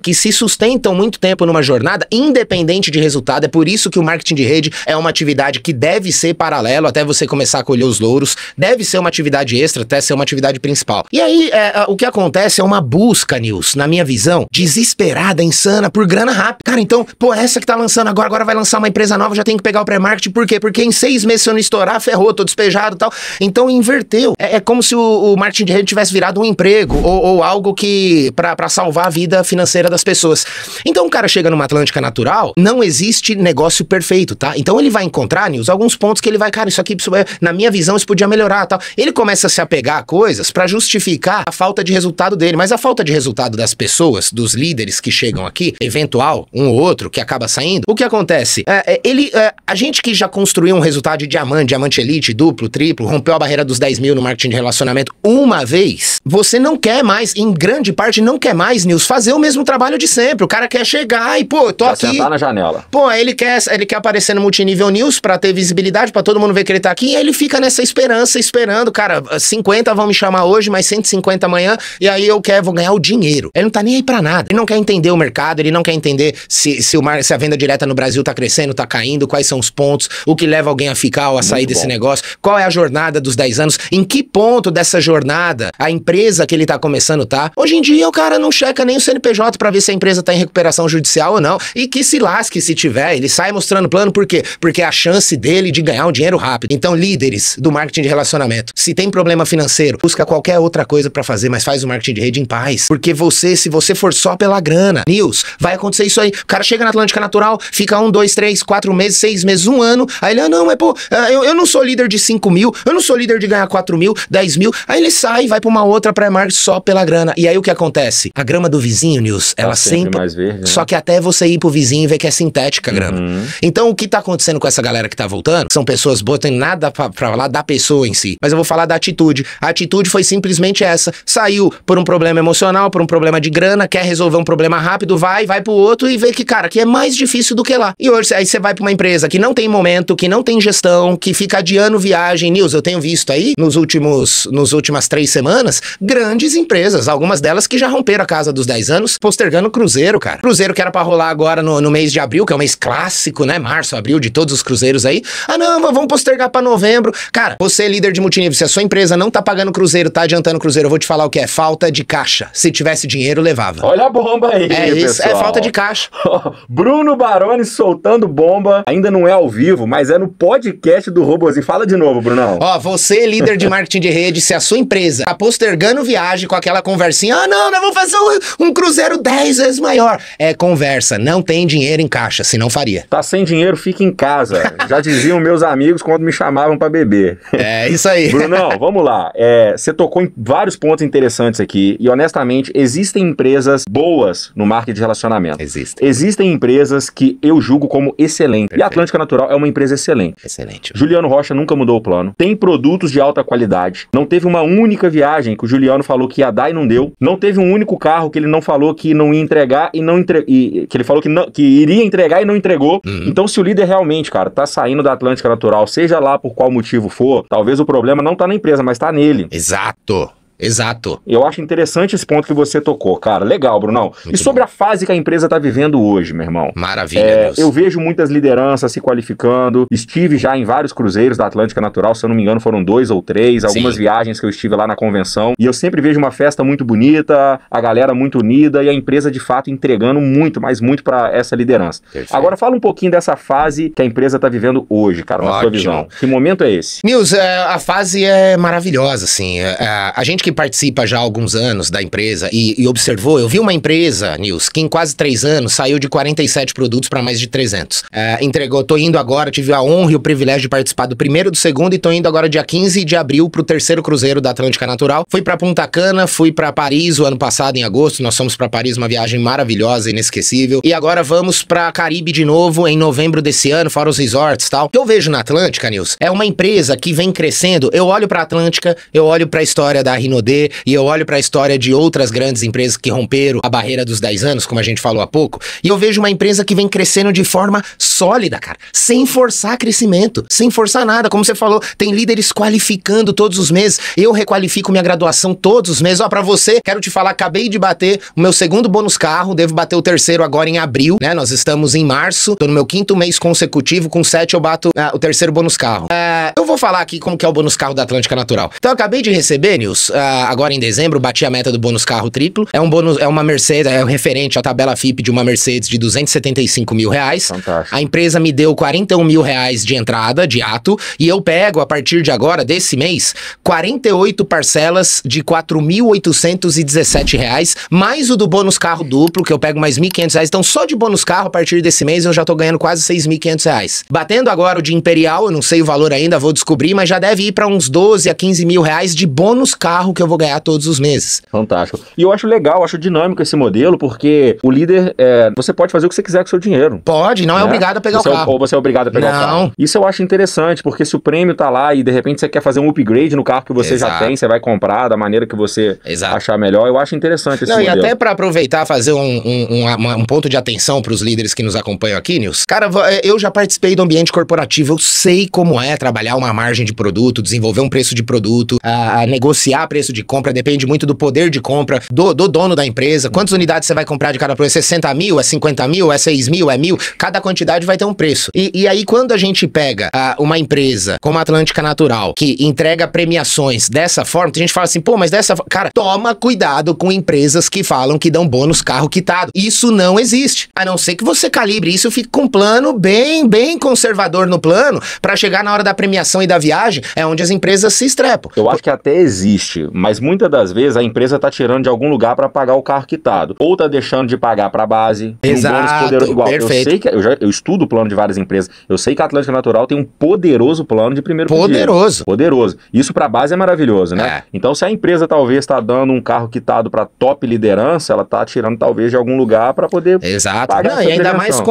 [SPEAKER 3] que se sustentam muito tempo numa jornada, independente de resultado. É por isso que o marketing de rede é uma atividade que deve ser paralelo até você começar a colher os louros, deve ser uma atividade extra até ser uma atividade principal. E aí, o que acontece é uma busca, Nils, na minha visão, desesperada, insana, por grana rápida. Cara, então, pô, essa que tá lançando agora vai lançar uma empresa nova, já tem que pegar o pré-marketing, por quê? Porque em 6 meses se eu não estourar, ferrou, tô despejado e tal. Então, inverteu. É como se o marketing de rede tivesse virado um emprego, ou algo que, pra salvar a vida financeira das pessoas. Então, o cara chega numa Atlântica Natural, não existe negócio perfeito, tá? Então, ele vai encontrar, Nils, alguns pontos que ele vai, cara, isso aqui, na minha visão, isso podia melhorar, tal. Ele começa a se apegar a coisas pra justificar a falta de resultado dele, mas a falta de resultado das pessoas, dos líderes que chegam aqui, eventual, um ou outro que acaba saindo, o que acontece? A gente que já construiu um resultado de diamante elite, duplo, triplo, rompeu a barreira dos 10 mil no marketing de relacionamento uma vez, você não quer mais, em grande parte, não quer mais, Nils, fazer o mesmo trabalho de sempre. O cara quer chegar e, pô, tô aqui.
[SPEAKER 2] Sentar na janela.
[SPEAKER 3] Pô, ele quer aparecer no Multinível News pra ter visibilidade, pra todo mundo ver que ele tá aqui, e aí ele fica nessa esperança, esperando, cara, 50 vão me chamar hoje, mas 150 amanhã, e aí vou ganhar o dinheiro. Ele não tá nem aí pra nada. Ele não quer entender o mercado, ele não quer entender se a venda direta no Brasil tá crescendo, tá caindo, quais são os pontos, o que leva alguém a ficar ou a sair desse negócio, qual é a jornada dos 10 anos, em que ponto dessa jornada a empresa que ele tá começando tá. Hoje em dia o cara não checa nem o CNPJ pra ver se a empresa tá em recuperação judicial ou não, e que se lasque se tiver, ele sai mostrando plano, por quê? Porque é a chance dele de ganhar um dinheiro rápido. Então, líderes do marketing de relacionamento, se tem problema financeiro, busca qualquer outra coisa pra fazer, mas faz o marketing de rede em paz, porque se você for só pela grana, Nils, vai acontecer isso aí. O cara chega na Atlântica Natural, fica 1, 2, 3, 4 meses, 6 meses, 1 ano, aí ele, não, mas pô, eu não sou líder de 5 mil, eu não sou líder de ganhar 4 mil, 10 mil, aí ele sai, vai pra uma outra pré-marketing só pela grana. E aí o que acontece? A grama do vizinho, Nils, ela sempre
[SPEAKER 2] mais verde, né?
[SPEAKER 3] Só que até você ir pro vizinho e ver que é sintética a grama. Então o que tá acontecendo com essa galera que tá voltando, são pessoas botando nada pra falar da pessoa em si, mas eu vou falar da atitude. A atitude foi simplesmente essa, saiu por um problema emocional, por um problema de grana, quer resolver um problema rápido, vai pro outro e vê que, cara, que é mais difícil do que lá. E hoje, aí você vai pra uma empresa que não tem momento, que não tem gestão, que fica adiando viagem. Nils, eu tenho visto aí, nos últimas 3 semanas, grandes empresas, algumas delas que já romperam a casa dos 10 anos, postergando cruzeiro, cara. Cruzeiro que era pra rolar agora no mês de abril, que é um mês clássico, né? Março, abril, de todos os cruzeiros aí. Ah, não, vamos postergar pra novembro. Cara, você é líder de multinível, se a sua empresa não tá pagando cruzeiro, tá adiantando cruzeiro, eu vou te falar o que é falta de caixa. Se tivesse dinheiro, levava.
[SPEAKER 2] Olha a bomba aí,
[SPEAKER 3] isso,
[SPEAKER 2] pessoal.
[SPEAKER 3] é falta de caixa.
[SPEAKER 2] Bruno Baroni soltando bomba, ainda não é ao vivo, mas é no podcast do Robozinho. Fala de novo, Brunão.
[SPEAKER 3] Você, líder de marketing de rede, se a sua empresa tá postergando viagem com aquela conversinha, não, nós vamos fazer um cruzeiro 10 vezes maior. É conversa, não tem dinheiro em caixa, senão faria.
[SPEAKER 2] Tá sem dinheiro, fica em casa. Já diziam meus amigos quando me chamavam pra beber.
[SPEAKER 3] É isso aí.
[SPEAKER 2] Brunão, vamos lá. Você tocou em vários pontos interessantes aqui e, honestamente, existem empresas boas no marketing de relacionamento. Existem empresas que eu julgo como excelentes. Perfeito. E a Atlântica Natural é uma empresa excelente.
[SPEAKER 3] Excelente.
[SPEAKER 2] Juliano Rocha nunca mudou o plano. Tem produtos de alta qualidade. Não teve uma única viagem que o Juliano falou que ia dar e não deu. Não teve um único carro que ele não falou que não ia entregar que ele falou que iria entregar e não entregou. Então, se o líder realmente, cara, tá saindo da Atlântica Natural, seja lá por qual motivo for, talvez o problema não tá na empresa, mas tá nele.
[SPEAKER 3] Exato.
[SPEAKER 2] Eu acho interessante esse ponto que você tocou, cara. Legal, Brunão.
[SPEAKER 3] Muito
[SPEAKER 2] e sobre
[SPEAKER 3] bom.
[SPEAKER 2] A fase que a empresa tá vivendo hoje, meu irmão?
[SPEAKER 3] Maravilha, Deus.
[SPEAKER 2] Eu vejo muitas lideranças se qualificando. Estive já em vários cruzeiros da Atlântica Natural, se eu não me engano foram 2 ou 3, algumas viagens que eu estive lá na convenção. E eu sempre vejo uma festa muito bonita, a galera muito unida e a empresa de fato entregando muito, mas muito pra essa liderança. Perfeito. Agora fala um pouquinho dessa fase que a empresa tá vivendo hoje, cara, na sua visão. Que momento é esse?
[SPEAKER 3] Nils, a fase é maravilhosa, assim. A gente que que participa já há alguns anos da empresa e observou, eu vi uma empresa, Nils, que em quase 3 anos saiu de 47 produtos para mais de 300. Entregou, tô indo agora, tive a honra e o privilégio de participar do primeiro e do segundo, e tô indo agora dia 15 de abril pro terceiro cruzeiro da Atlântica Natural. Fui pra Punta Cana, fui pra Paris o ano passado, em agosto, nós fomos pra Paris, uma viagem maravilhosa, inesquecível, e agora vamos pra Caribe de novo, em novembro desse ano, fora os resorts e tal. O que eu vejo na Atlântica, Nils, é uma empresa que vem crescendo. Eu olho pra Atlântica, eu olho pra história da Rinodê, e eu olho pra história de outras grandes empresas que romperam a barreira dos 10 anos, como a gente falou há pouco, e eu vejo uma empresa que vem crescendo de forma sólida, cara, sem forçar crescimento, sem forçar nada, como você falou, tem líderes qualificando todos os meses, eu requalifico minha graduação todos os meses. Ó, pra você, quero te falar, acabei de bater o meu segundo bônus carro, devo bater o terceiro agora em abril, né, nós estamos em março, tô no meu 5º mês consecutivo, com 7 eu bato o terceiro bônus carro. Eu vou falar aqui como que é o bônus carro da Atlântica Natural. Então eu acabei de receber, Nils, agora em dezembro, bati a meta do bônus carro triplo, é um bônus, é uma Mercedes, é um referente à tabela FIP de uma Mercedes de R$275 mil.
[SPEAKER 2] Fantástico.
[SPEAKER 3] A empresa me deu R$41 mil de entrada, de ato, e eu pego, a partir de agora, desse mês, 48 parcelas de R$4.817, mais o do bônus carro duplo, que eu pego mais R$1.500. Então, só de bônus carro, a partir desse mês, eu já tô ganhando quase R$6.500. Batendo agora o de Imperial, eu não sei o valor ainda, vou descobrir, mas já deve ir para uns 12 a 15 mil reais de bônus carro que eu vou ganhar todos os meses.
[SPEAKER 2] Fantástico. E eu acho legal, acho dinâmico esse modelo, porque o líder, você pode fazer o que você quiser com o seu dinheiro.
[SPEAKER 3] Pode, não é obrigado a pegar o carro.
[SPEAKER 2] Ou você é obrigado a pegar o carro. Isso eu acho interessante, porque se o prêmio tá lá e de repente você quer fazer um upgrade no carro que você já tem, você vai comprar da maneira que você achar melhor, eu acho interessante esse modelo.
[SPEAKER 3] E até para aproveitar, fazer um ponto de atenção para os líderes que nos acompanham aqui, Nils. Cara, eu já participei do ambiente corporativo, eu sei como é trabalhar uma margem de produto, desenvolver um preço de produto, negociar preço de compra, depende muito do poder de compra do dono da empresa, quantas unidades você vai comprar de cada produto, 60 mil, é 50 mil, é 6 mil, é 1.000, cada quantidade vai ter um preço. E aí quando a gente pega uma empresa como a Atlântica Natural, que entrega premiações dessa forma, a gente fala assim, pô, mas dessa forma, cara, toma cuidado com empresas que falam que dão bônus carro quitado. Isso não existe. A não ser que você calibre isso, fique com um plano bem conservador no plano, pra chegar na hora da premiação e da viagem, é onde as empresas se estrepam.
[SPEAKER 2] Eu acho que até existe, mas muitas das vezes a empresa tá tirando de algum lugar pra pagar o carro quitado, ou tá deixando de pagar pra base.
[SPEAKER 3] Exato,
[SPEAKER 2] um bônus poderoso. Igual,
[SPEAKER 3] perfeito.
[SPEAKER 2] Eu sei que eu estudo o plano de várias empresas, eu sei que a Atlântica Natural tem um poderoso plano de primeiro
[SPEAKER 3] Poderoso.
[SPEAKER 2] Poderoso. Isso pra base é maravilhoso, né? Então se a empresa talvez tá dando um carro quitado pra top liderança, ela tá tirando talvez de algum lugar pra poder pagar essa
[SPEAKER 3] e ainda
[SPEAKER 2] premiação.
[SPEAKER 3] mais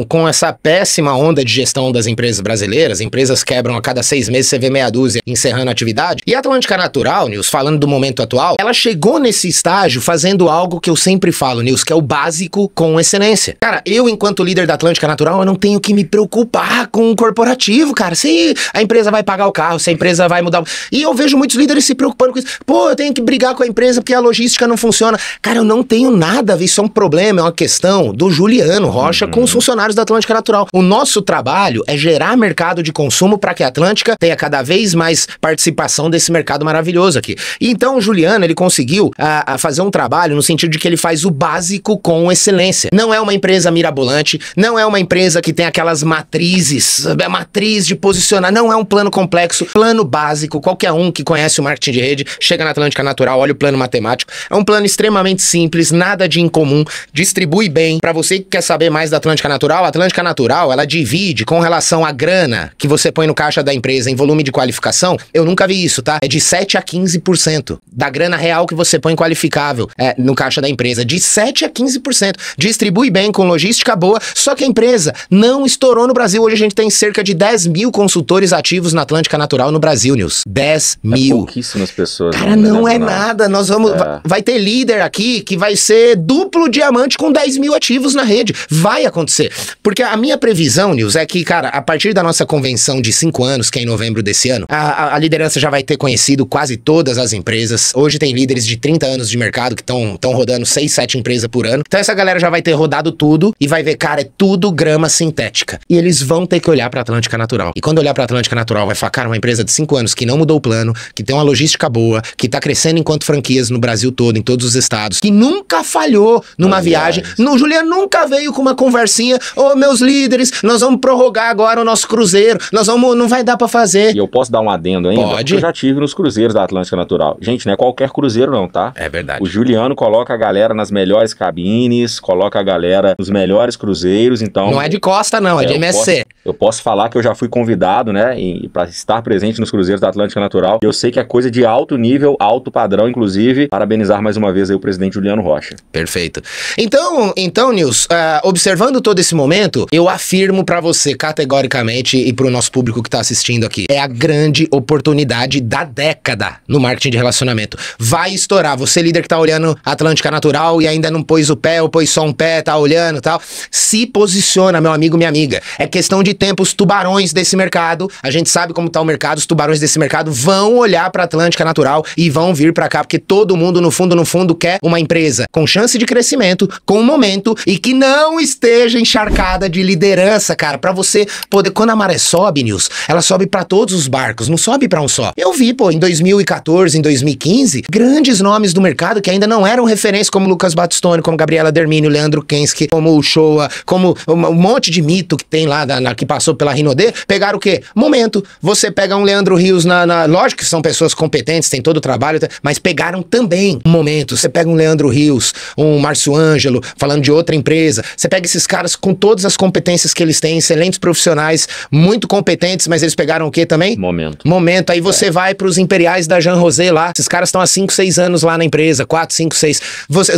[SPEAKER 3] com essa péssima onda de gestão das empresas brasileiras, empresas quebram a cada 6 meses, você vê meia dúzia encerrando a atividade. E a Atlântica Natural, Nils, falando do momento atual, ela chegou nesse estágio fazendo algo que eu sempre falo, Nils, que é o básico com excelência. Cara, eu, enquanto líder da Atlântica Natural, eu não tenho que me preocupar com o corporativo, cara. Se a empresa vai pagar o carro, se a empresa vai mudar... E eu vejo muitos líderes se preocupando com isso. Pô, eu tenho que brigar com a empresa porque a logística não funciona. Cara, eu não tenho nada a ver, isso é um problema, é uma questão do Juliano Rocha com os funcionários da Atlântica Natural. O nosso trabalho é gerar mercado de consumo para que a Atlântica tenha cada vez mais participação desse mercado maravilhoso aqui. E então o Juliano, ele conseguiu fazer um trabalho no sentido de que ele faz o básico com excelência. Não é uma empresa mirabolante, não é uma empresa que tem aquelas matrizes, matriz de posicionar, não é um plano complexo, plano básico, qualquer um que conhece o marketing de rede, chega na Atlântica Natural, olha o plano matemático, é um plano extremamente simples, nada de incomum, distribui bem. Para você que quer saber mais da Atlântica Natural, a Atlântica Natural, ela divide com relação à grana que você põe no caixa da empresa em volume de qualificação, eu nunca vi isso, tá? É de 7 a 15% da grana real que você põe qualificável no caixa da empresa, de 7 a 15%. Distribui bem, com logística boa, só que a empresa não estourou no Brasil. Hoje a gente tem cerca de 10 mil consultores ativos na Atlântica Natural no Brasil, Nils. 10 mil.
[SPEAKER 2] Pouquíssimas pessoas.
[SPEAKER 3] Cara, não é nada. Nós vamos... Vai ter líder aqui que vai ser duplo diamante com 10 mil ativos na rede. Vai acontecer. Porque a minha previsão, Nils, é que, cara, a partir da nossa convenção de 5 anos, que é em novembro desse ano, a liderança já vai ter conhecido quase todas as empresas. Hoje tem líderes de 30 anos de mercado que estão rodando 6, 7 empresas por ano. Então essa galera já vai ter rodado tudo e vai ver, cara, é tudo grama sintética. E eles vão ter que olhar pra Atlântica Natural. E quando olhar pra Atlântica Natural, vai falar, cara, uma empresa de 5 anos que não mudou o plano, que tem uma logística boa, que tá crescendo enquanto franquias no Brasil todo, em todos os estados, que nunca falhou numa viagem. O Juliano nunca veio com uma conversinha, meus líderes, nós vamos prorrogar agora o nosso cruzeiro, não vai dar pra fazer.
[SPEAKER 2] E eu posso dar um adendo ainda?
[SPEAKER 3] Pode.
[SPEAKER 2] Eu já tive nos cruzeiros da Atlântica Natural. Natural. Gente, não é qualquer cruzeiro não, tá?
[SPEAKER 3] É verdade.
[SPEAKER 2] O Juliano coloca a galera nas melhores cabines, coloca a galera nos melhores cruzeiros, então...
[SPEAKER 3] Não é de Costa não, é de MSC.
[SPEAKER 2] Eu posso falar que eu já fui convidado, né, para estar presente nos cruzeiros da Atlântica Natural. Eu sei que é coisa de alto nível, alto padrão, inclusive, parabenizar mais uma vez aí o presidente Juliano Rocha.
[SPEAKER 3] Perfeito. Então, Nils, observando todo esse momento, eu afirmo pra você categoricamente e pro nosso público que tá assistindo aqui, é a grande oportunidade da década no marketing de relacionamento. Vai estourar. Você, líder que tá olhando Atlântica Natural e ainda não pôs o pé ou pôs só um pé, tá olhando e tal, se posiciona, meu amigo, minha amiga. É questão de tempo, os tubarões desse mercado, a gente sabe como tá o mercado, os tubarões desse mercado vão olhar pra Atlântica Natural e vão vir pra cá, porque todo mundo, no fundo, quer uma empresa com chance de crescimento, com momento e que não esteja encharcada de liderança, cara, pra você poder... Quando a maré sobe, Nils, ela sobe pra todos os barcos, não sobe pra um só. Eu vi, em 2014, em 2015, grandes nomes do mercado que ainda não eram referência, como Lucas Battistoni, como Gabriela Dermini, Leandro Kensky, como o Showa, como um monte de mito que tem lá, que passou pela Rinodê, pegaram o quê? Momento. Você pega um Leandro Rios lógico que são pessoas competentes, tem todo o trabalho, mas pegaram também um momento. Você pega um Leandro Rios, um Márcio Ângelo, falando de outra empresa, você pega esses caras com todas as competências que eles têm, excelentes profissionais, muito competentes, mas eles pegaram o quê também? Momento. Aí você vai pros imperiais da Jean Rosé lá, esses caras estão há 5, 6 anos lá na empresa, 4, 5, 6.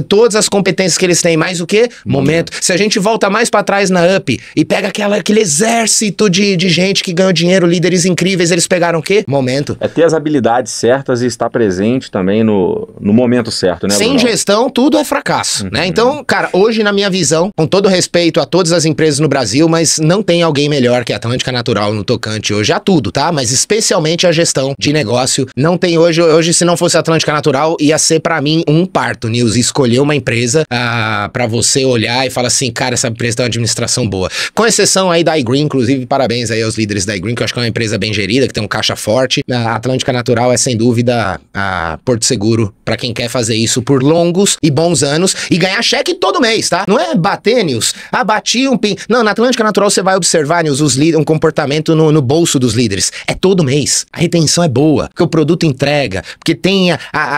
[SPEAKER 3] Todas as competências que eles têm, mais o quê? Momento. Se a gente volta mais pra trás na UP e pega aquele exército de gente que ganhou dinheiro, líderes incríveis, eles pegaram o quê? Momento.
[SPEAKER 2] É ter as habilidades certas e estar presente também no momento certo, né,
[SPEAKER 3] Sem
[SPEAKER 2] Bruno?
[SPEAKER 3] gestão, tudo é fracasso, né? Então, cara, hoje, na minha visão, com todo respeito a todas as empresas no Brasil, mas não tem alguém melhor que a Atlântica Natural no tocante hoje a tudo, tá? Mas especialmente a gestão de negócio. Não tem hoje, se não fosse a Atlântica Natural, ia ser pra mim um parto, Nils, escolher uma empresa pra você olhar e falar assim, cara, essa empresa tem uma administração boa. Com exceção aí da iGreen, inclusive, parabéns aí aos líderes da iGreen, que eu acho que é uma empresa bem gerida, que tem um caixa forte. A Atlântica Natural é, sem dúvida, a Porto Seguro pra quem quer fazer isso por longos e bons anos e ganhar cheque todo mês, tá? Não é bater, Nils. Bati um pin... Não, na Atlântica Natural você vai observar, Nils, um comportamento no bolso dos líderes. É todo mês. A retenção é boa, porque o produto entrega, porque tem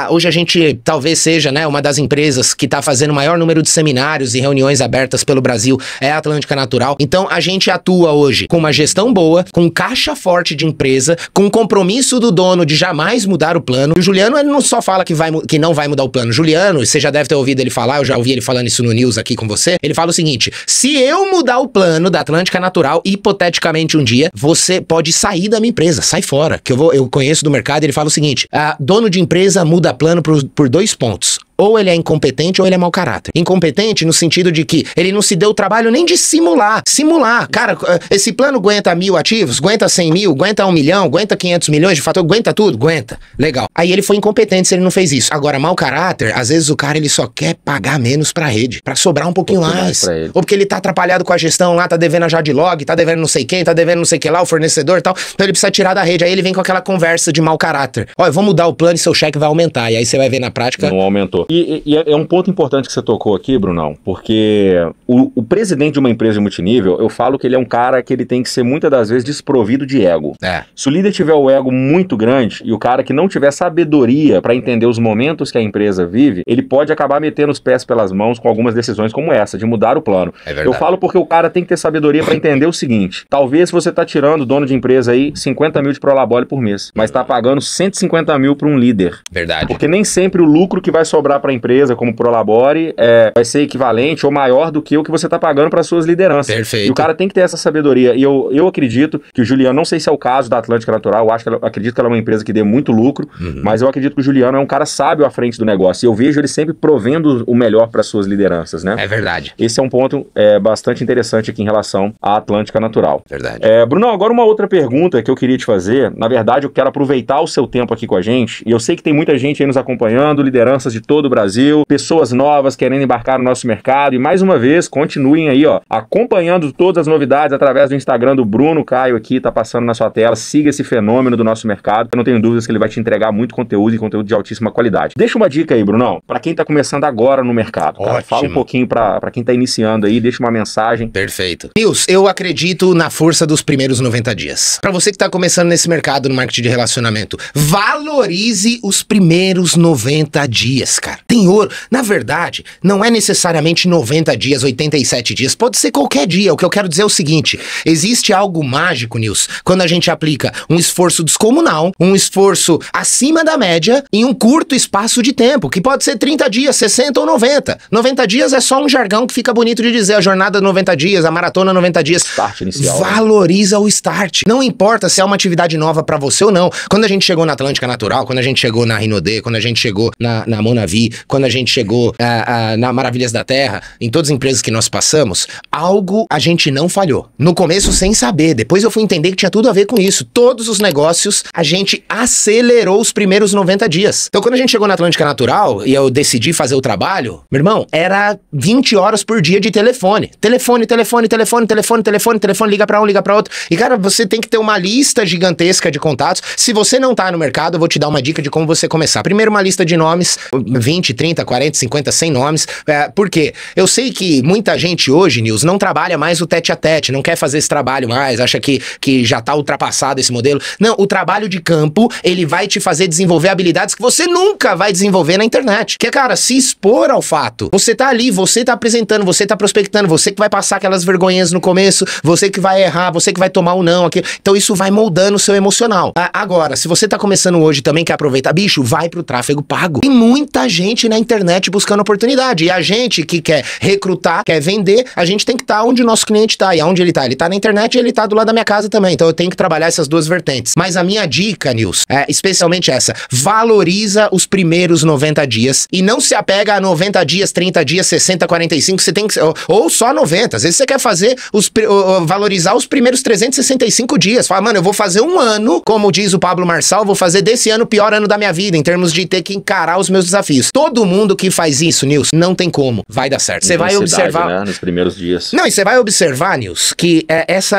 [SPEAKER 3] hoje a gente talvez seja, né, uma das empresas que tá fazendo o maior número de seminários e reuniões abertas pelo Brasil, é a Atlântica Natural. Então a gente atua hoje com uma gestão boa, com caixa forte de empresa, com compromisso do dono de jamais mudar o plano. O Juliano, ele não só fala que não vai mudar o plano. Juliano, você já deve ter ouvido ele falar, eu já ouvi ele falando isso no News aqui com você, ele fala o seguinte: se eu mudar o plano da Atlântica Natural, hipoteticamente um dia, você pode sair da minha empresa, sai fora, que eu conheço do mercado. Ele fala o seguinte: dono de empresa muda plano por 2 pontos. Ou ele é incompetente ou ele é mau caráter. Incompetente no sentido de que ele não se deu o trabalho nem de simular. Cara, esse plano aguenta 1.000 ativos, aguenta 100 mil, aguenta 1 milhão, aguenta 500 milhões de fator, aguenta tudo? Aguenta. Legal. Aí ele foi incompetente se ele não fez isso. Agora, mau caráter, às vezes o cara ele só quer pagar menos pra rede, pra sobrar um pouquinho mais. Ou porque ele tá atrapalhado com a gestão lá, tá devendo a Jadlog, tá devendo não sei quem, tá devendo não sei que lá, o fornecedor e tal. Então ele precisa tirar da rede. Aí ele vem com aquela conversa de mau caráter. Ó, eu vou mudar o plano e seu cheque vai aumentar. E aí você vai ver na prática...
[SPEAKER 2] Não aumentou. E é um ponto importante que você tocou aqui, Brunão, porque o presidente de uma empresa de multinível, eu falo que ele é um cara que ele tem que ser muitas das vezes desprovido de ego. Se o líder tiver o ego muito grande e o cara que não tiver sabedoria para entender os momentos que a empresa vive, ele pode acabar metendo os pés pelas mãos com algumas decisões como essa, de mudar o plano. Eu falo porque o cara tem que ter sabedoria para entender o seguinte: talvez você tá tirando, dono de empresa aí, 50 mil de Prolabore por mês, mas tá pagando 150 mil para um líder.
[SPEAKER 3] Verdade.
[SPEAKER 2] Porque nem sempre o lucro que vai sobrar para a empresa, como Prolabore, vai ser equivalente ou maior do que o que você está pagando para suas lideranças.
[SPEAKER 3] Perfeito.
[SPEAKER 2] E o cara tem que ter essa sabedoria. E eu acredito que o Juliano, não sei se é o caso da Atlântica Natural, acredito que ela é uma empresa que dê muito lucro, mas eu acredito que o Juliano é um cara sábio à frente do negócio. E eu vejo ele sempre provendo o melhor para suas lideranças, né?
[SPEAKER 3] É verdade.
[SPEAKER 2] Esse é um ponto bastante interessante aqui em relação à Atlântica Natural.
[SPEAKER 3] Verdade.
[SPEAKER 2] Bruno, agora uma outra pergunta que eu queria te fazer. Na verdade, eu quero aproveitar o seu tempo aqui com a gente. E eu sei que tem muita gente aí nos acompanhando, lideranças de todo todo o Brasil, pessoas novas querendo embarcar no nosso mercado. E mais uma vez, continuem aí, ó, acompanhando todas as novidades através do Instagram do Bruno Caio aqui, tá passando na sua tela. Siga esse fenômeno do nosso mercado. Eu não tenho dúvidas que ele vai te entregar muito conteúdo e conteúdo de altíssima qualidade. Deixa uma dica aí, Brunão, pra quem tá começando agora no mercado. Cara, fala um pouquinho pra quem tá iniciando aí, deixa uma mensagem.
[SPEAKER 3] Perfeito. Nils, eu acredito na força dos primeiros 90 dias. Pra você que tá começando nesse mercado no marketing de relacionamento, valorize os primeiros 90 dias, cara. Tem ouro. Na verdade, não é necessariamente 90 dias, 87 dias, pode ser qualquer dia. O que eu quero dizer é o seguinte, existe algo mágico, Nils, quando a gente aplica um esforço descomunal, um esforço acima da média em um curto espaço de tempo, que pode ser 30 dias, 60 ou 90. 90 dias é só um jargão que fica bonito de dizer, a jornada 90 dias, a maratona 90 dias.
[SPEAKER 2] Start inicial.
[SPEAKER 3] Valoriza o start. Não importa se é uma atividade nova pra você ou não. Quando a gente chegou na Atlântica Natural, quando a gente chegou na Rinode, quando a gente chegou na Monavi, quando a gente chegou na Maravilhas da Terra, em todas as empresas que nós passamos, algo a gente não falhou. No começo sem saber, depois eu fui entender que tinha tudo a ver com isso. Todos os negócios, a gente acelerou os primeiros 90 dias. Então quando a gente chegou na Atlântica Natural e eu decidi fazer o trabalho, meu irmão, era 20 horas por dia de telefone. Telefone, liga pra um, liga pra outro. E cara, você tem que ter uma lista gigantesca de contatos. Se você não tá no mercado, eu vou te dar uma dica de como você começar. Primeiro uma lista de nomes, 20, 30, 40, 50, 100 nomes. Por quê? Eu sei que muita gente hoje, Nils, não trabalha mais o tete a tete, não quer fazer esse trabalho mais, acha que já tá ultrapassado esse modelo. Não, o trabalho de campo, ele vai te fazer desenvolver habilidades que você nunca vai desenvolver na internet. Que é, cara, se expor ao fato. Você tá ali, você tá apresentando, você tá prospectando, você que vai passar aquelas vergonhas no começo, você que vai errar, você que vai tomar um não, aquilo. Então isso vai moldando o seu emocional. Agora, se você tá começando hoje também quer aproveitar, bicho, vai pro tráfego pago. Tem muita gente na internet buscando oportunidade. E a gente que quer recrutar, quer vender, a gente tem que estar onde o nosso cliente tá. E aonde ele tá? Ele tá na internet e ele tá do lado da minha casa também. Então eu tenho que trabalhar essas duas vertentes. Mas a minha dica, Nils, é especialmente essa. Valoriza os primeiros 90 dias e não se apega a 90 dias, 30 dias, 60, 45, você tem que... Ou só 90. Às vezes você quer fazer valorizar os primeiros 365 dias. Fala, mano, eu vou fazer um ano, como diz o Pablo Marçal, vou fazer desse ano o pior ano da minha vida, em termos de ter que encarar os meus desafios. Todo mundo que faz isso, Nils, não tem como. Vai dar certo. Você vai observar...
[SPEAKER 2] Né, nos primeiros dias.
[SPEAKER 3] Não, e você vai observar, Nils, que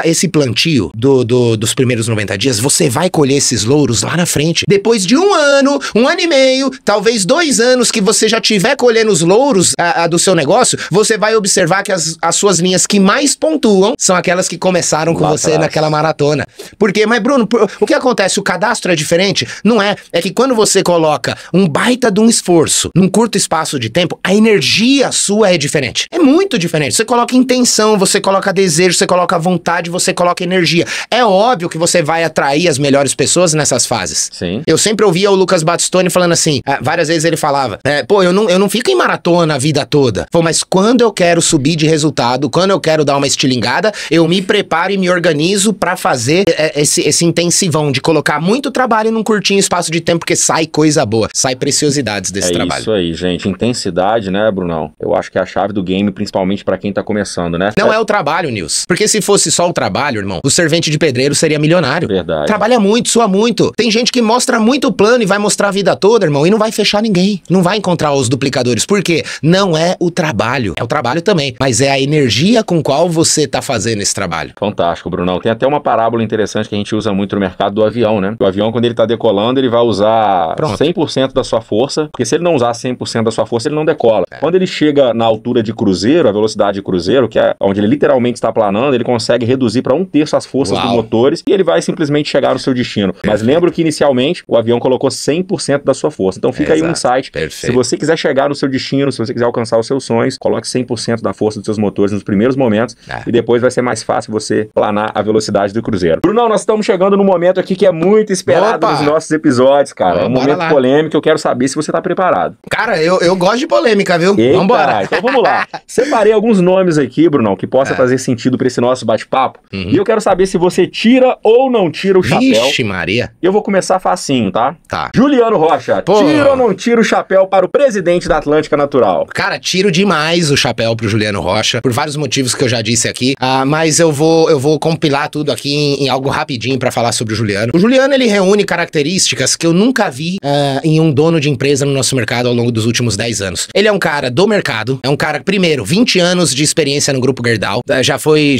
[SPEAKER 3] esse plantio dos primeiros 90 dias, você vai colher esses louros lá na frente. Depois de um ano e meio, talvez 2 anos que você já tiver colhendo os louros do seu negócio, você vai observar que as suas linhas que mais pontuam são aquelas que começaram com você naquela maratona. Por quê? Mas, Bruno, o que acontece? O cadastro é diferente? Não é. É que quando você coloca um baita de um esforço num curto espaço de tempo, a energia sua é diferente. É muito diferente. Você coloca intenção, você coloca desejo, você coloca vontade, você coloca energia. É óbvio que você vai atrair as melhores pessoas nessas fases.
[SPEAKER 2] Sim.
[SPEAKER 3] Eu sempre ouvia o Lucas Battistoni falando assim, várias vezes ele falava, eu não fico em maratona a vida toda. Pô, mas quando eu quero subir de resultado, quando eu quero dar uma estilingada, eu me preparo e me organizo pra fazer esse intensivão de colocar muito trabalho num curtinho espaço de tempo, porque sai coisa boa, sai preciosidades desse trabalho.
[SPEAKER 2] É isso aí, gente. Intensidade, né, Brunão? Eu acho que é a chave do game, principalmente pra quem tá começando, né?
[SPEAKER 3] Não é o trabalho, Nils. Porque se fosse só o trabalho, irmão, o servente de pedreiro seria milionário.
[SPEAKER 2] Verdade.
[SPEAKER 3] Trabalha muito, sua muito. Tem gente que mostra muito plano e vai mostrar a vida toda, irmão, e não vai fechar ninguém. Não vai encontrar os duplicadores. Por quê? Não é o trabalho. É o trabalho também, mas é a energia com qual você tá fazendo esse trabalho.
[SPEAKER 2] Fantástico, Brunão. Tem até uma parábola interessante que a gente usa muito no mercado do avião, né? O avião, quando ele tá decolando, ele vai usar 100% da sua força, porque se ele não usar 100% da sua força, ele não decola. Quando ele chega na altura de cruzeiro, a velocidade de cruzeiro, que é onde ele literalmente está planando, ele consegue reduzir para 1/3 as forças dos motores e ele vai simplesmente chegar no seu destino. Mas lembro que inicialmente o avião colocou 100% da sua força. Então fica aí um insight.
[SPEAKER 3] Perfeito.
[SPEAKER 2] Se você quiser chegar no seu destino, se você quiser alcançar os seus sonhos, coloque 100% da força dos seus motores nos primeiros momentos e depois vai ser mais fácil você planar a velocidade do cruzeiro. Brunão, nós estamos chegando num momento aqui que é muito esperado nos nossos episódios, cara. É um momento polêmico, eu quero saber se você tá preparado.
[SPEAKER 3] Cara, eu gosto de polêmica, viu?
[SPEAKER 2] Eita,
[SPEAKER 3] vambora.
[SPEAKER 2] Então vamos lá. Separei alguns nomes aqui, Brunão, que possa fazer sentido pra esse nosso bate-papo. E eu quero saber se você tira ou não tira o chapéu.
[SPEAKER 3] Vixe, Maria.
[SPEAKER 2] Eu vou começar facinho, tá?
[SPEAKER 3] Tá.
[SPEAKER 2] Juliano Rocha, tira ou não tira o chapéu para o presidente da Atlântica Natural?
[SPEAKER 3] Cara, tiro demais o chapéu pro Juliano Rocha, por vários motivos que eu já disse aqui, mas eu vou compilar tudo aqui em algo rapidinho pra falar sobre o Juliano. O Juliano, ele reúne características que eu nunca vi em um dono de empresa no nosso mercado mercado ao longo dos últimos 10 anos. Ele é um cara do mercado, é um cara, primeiro, 20 anos de experiência no Grupo Gerdau, já foi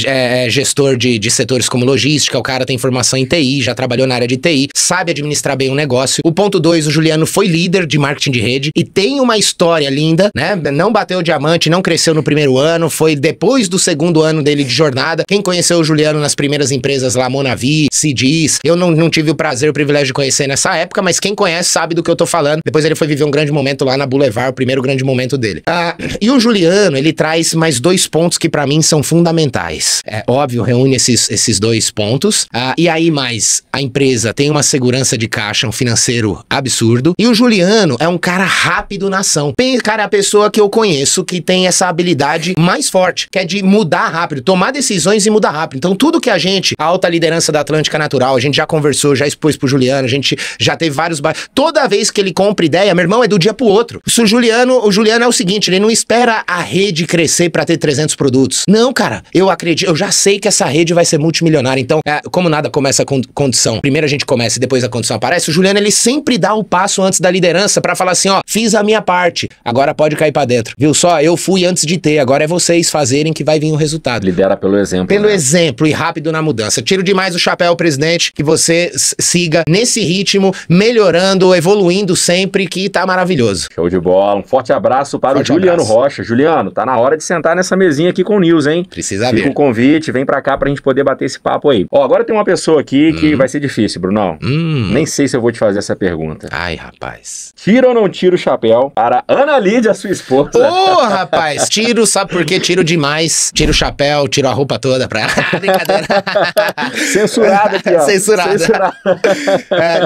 [SPEAKER 3] gestor de setores como logística, o cara tem formação em TI, já trabalhou na área de TI, sabe administrar bem um negócio. O ponto 2, o Juliano foi líder de marketing de rede e tem uma história linda, né? Não bateu o diamante, não cresceu no primeiro ano, foi depois do segundo ano dele de jornada. Quem conheceu o Juliano nas primeiras empresas lá, Monavi, CDs, eu não tive o prazer, o privilégio de conhecer nessa época, mas quem conhece sabe do que eu tô falando. Depois ele foi viver um grande momento lá na Boulevard, o primeiro grande momento dele. E o Juliano, ele traz mais 2 pontos que pra mim são fundamentais. É óbvio, reúne esses 2 pontos. E aí mais, a empresa tem uma segurança de caixa, um financeiro absurdo. E o Juliano é um cara rápido na ação. Cara, é a pessoa que eu conheço que tem essa habilidade mais forte, que é de mudar rápido, tomar decisões e mudar rápido. Então tudo que a alta liderança da Atlântica Natural, a gente já conversou, já expôs pro Juliano, a gente já teve vários... Toda vez que ele compra ideia, meu irmão, é do dia pro outro. O Juliano é o seguinte, ele não espera a rede crescer pra ter 300 produtos. Não, cara, eu acredito, eu já sei que essa rede vai ser multimilionária. Então, como nada começa com condição, primeiro a gente começa e depois a condição aparece, o Juliano, ele sempre dá o passo antes da liderança pra falar assim, ó, fiz a minha parte, agora pode cair pra dentro. Viu só? Eu fui antes de ter, agora é vocês fazerem que vai vir o resultado.
[SPEAKER 2] Lidera pelo exemplo.
[SPEAKER 3] Pelo exemplo e rápido na mudança. Tiro demais o chapéu, presidente, que você siga nesse ritmo, melhorando, evoluindo sempre, que tá maravilhoso.
[SPEAKER 2] Show de bola. Um forte abraço para o Juliano Rocha. Juliano, tá na hora de sentar nessa mesinha aqui com o Nils, hein?
[SPEAKER 3] Precisa ver.
[SPEAKER 2] Fica o convite, vem pra cá pra gente poder bater esse papo aí. Ó, agora tem uma pessoa aqui que vai ser difícil, Brunão. Nem sei se eu vou te fazer essa pergunta.
[SPEAKER 3] Ai, rapaz.
[SPEAKER 2] Tira ou não tira o chapéu para Ana Lídia, sua esposa?
[SPEAKER 3] Ô, rapaz, tiro, sabe por quê? Tiro demais. Tiro o chapéu, tiro a roupa toda pra ela. Brincadeira.
[SPEAKER 2] Censurado aqui, ó.
[SPEAKER 3] Censurado.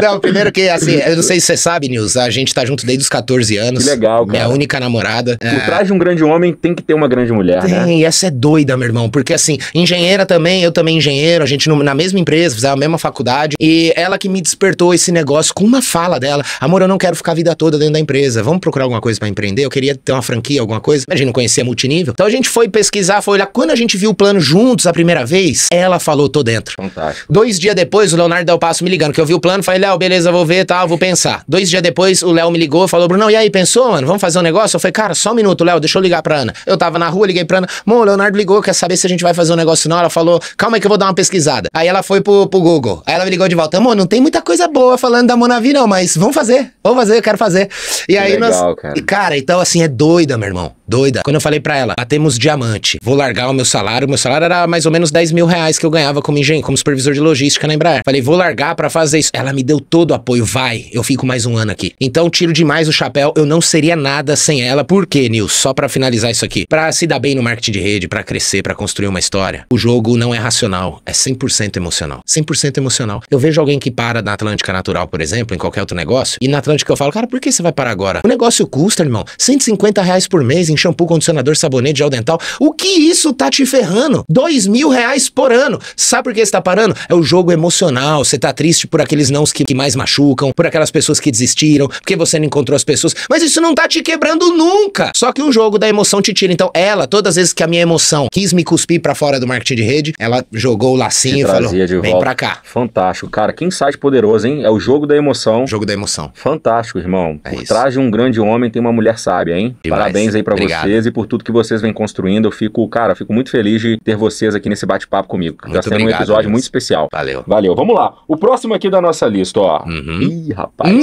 [SPEAKER 3] Não, primeiro que, assim, eu não sei se você sabe, Nils, a gente tá junto desde os 14 anos.
[SPEAKER 2] Que legal, cara.
[SPEAKER 3] Minha única namorada.
[SPEAKER 2] Por trás de um grande homem tem que ter uma grande mulher, né?
[SPEAKER 3] Tem, e essa é doida, meu irmão, porque assim, engenheira também, eu também engenheiro, a gente na mesma empresa, fizemos a mesma faculdade, e ela que me despertou esse negócio com uma fala dela, amor, eu não quero ficar a vida toda dentro da empresa, vamos procurar alguma coisa pra empreender, eu queria ter uma franquia, alguma coisa, a gente não conhecia multinível, então a gente foi pesquisar, foi olhar, quando a gente viu o plano juntos a primeira vez, ela falou, tô dentro.
[SPEAKER 2] Fantástico.
[SPEAKER 3] 2 dias depois, o Leonardo Del Passo me ligando, que eu vi o plano, falei, Léo, beleza, vou ver, tá, vou pensar. 2 dias depois, o Léo me ligou, falou, Bruno, e aí, pensou, mano, vamos fazer um negócio? Eu falei, cara, só um minuto, Léo, deixa eu ligar pra Ana. Eu tava na rua, liguei pra Ana, o Leonardo ligou, quer saber se a gente vai fazer um negócio não? Ela falou, calma aí que eu vou dar uma pesquisada. Aí ela foi pro Google, aí ela me ligou de volta, amor, não tem muita coisa boa falando da Monavi não, mas vamos fazer, eu quero fazer. E aí
[SPEAKER 2] legal, cara.
[SPEAKER 3] Cara, então assim, é doida, meu irmão, doida. Quando eu falei pra ela, batemos diamante, vou largar o meu salário era mais ou menos 10 mil reais que eu ganhava como engenheiro, como supervisor de logística na Embraer. Falei, vou largar pra fazer isso. Ela me deu todo o apoio, vai, eu fico mais um ano aqui. Então tiro demais o chapéu, eu não seria nada sem ela. Por quê, Nils? Só pra finalizar isso aqui. Pra se dar bem no marketing de rede, pra crescer, pra construir uma história, o jogo não é racional, é 100% emocional. 100% emocional. Eu vejo alguém que para na Atlântica Natural, por exemplo, em qualquer outro negócio, e na Atlântica eu falo, cara, por que você vai parar agora? O negócio custa, irmão, 150 reais por mês em shampoo, condicionador, sabonete, gel dental. O que isso tá te ferrando? 2 mil reais por ano. Sabe por que você tá parando? É o jogo emocional. Você tá triste por aqueles nãos que mais machucam, por aquelas pessoas que desistiram, porque você não encontrou as pessoas. Mas isso não tá te quebrando nunca. Só que o jogo da emoção te tira. Então ela, todas as vezes que a minha emoção quis me cuspir pra fora do marketing de rede, ela jogou o lacinho e falou, vem pra cá.
[SPEAKER 2] Fantástico. Cara, que insight poderoso, hein? É o jogo da emoção.
[SPEAKER 3] Jogo da emoção.
[SPEAKER 2] Fantástico, irmão. Por trás de um grande homem tem uma mulher sábia, hein?
[SPEAKER 3] Demais.
[SPEAKER 2] Parabéns aí pra vocês e por tudo que vocês vêm construindo. Eu fico muito feliz de ter vocês aqui nesse bate-papo comigo. Tá sendo um episódio muito especial. Valeu. Vamos lá. O próximo aqui da nossa lista, ó. Ih, rapaz.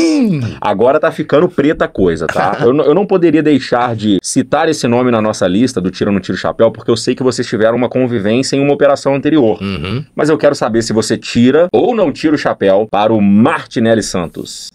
[SPEAKER 2] Agora tá ficando preta a coisa, tá? eu não poderia deixar de citar esse nome na nossa lista do Tira ou não Tira o Chapéu, porque eu sei que vocês tiveram uma convivência em uma operação anterior. Mas eu quero saber se você tira ou não tira o chapéu para o Martinelli Santos.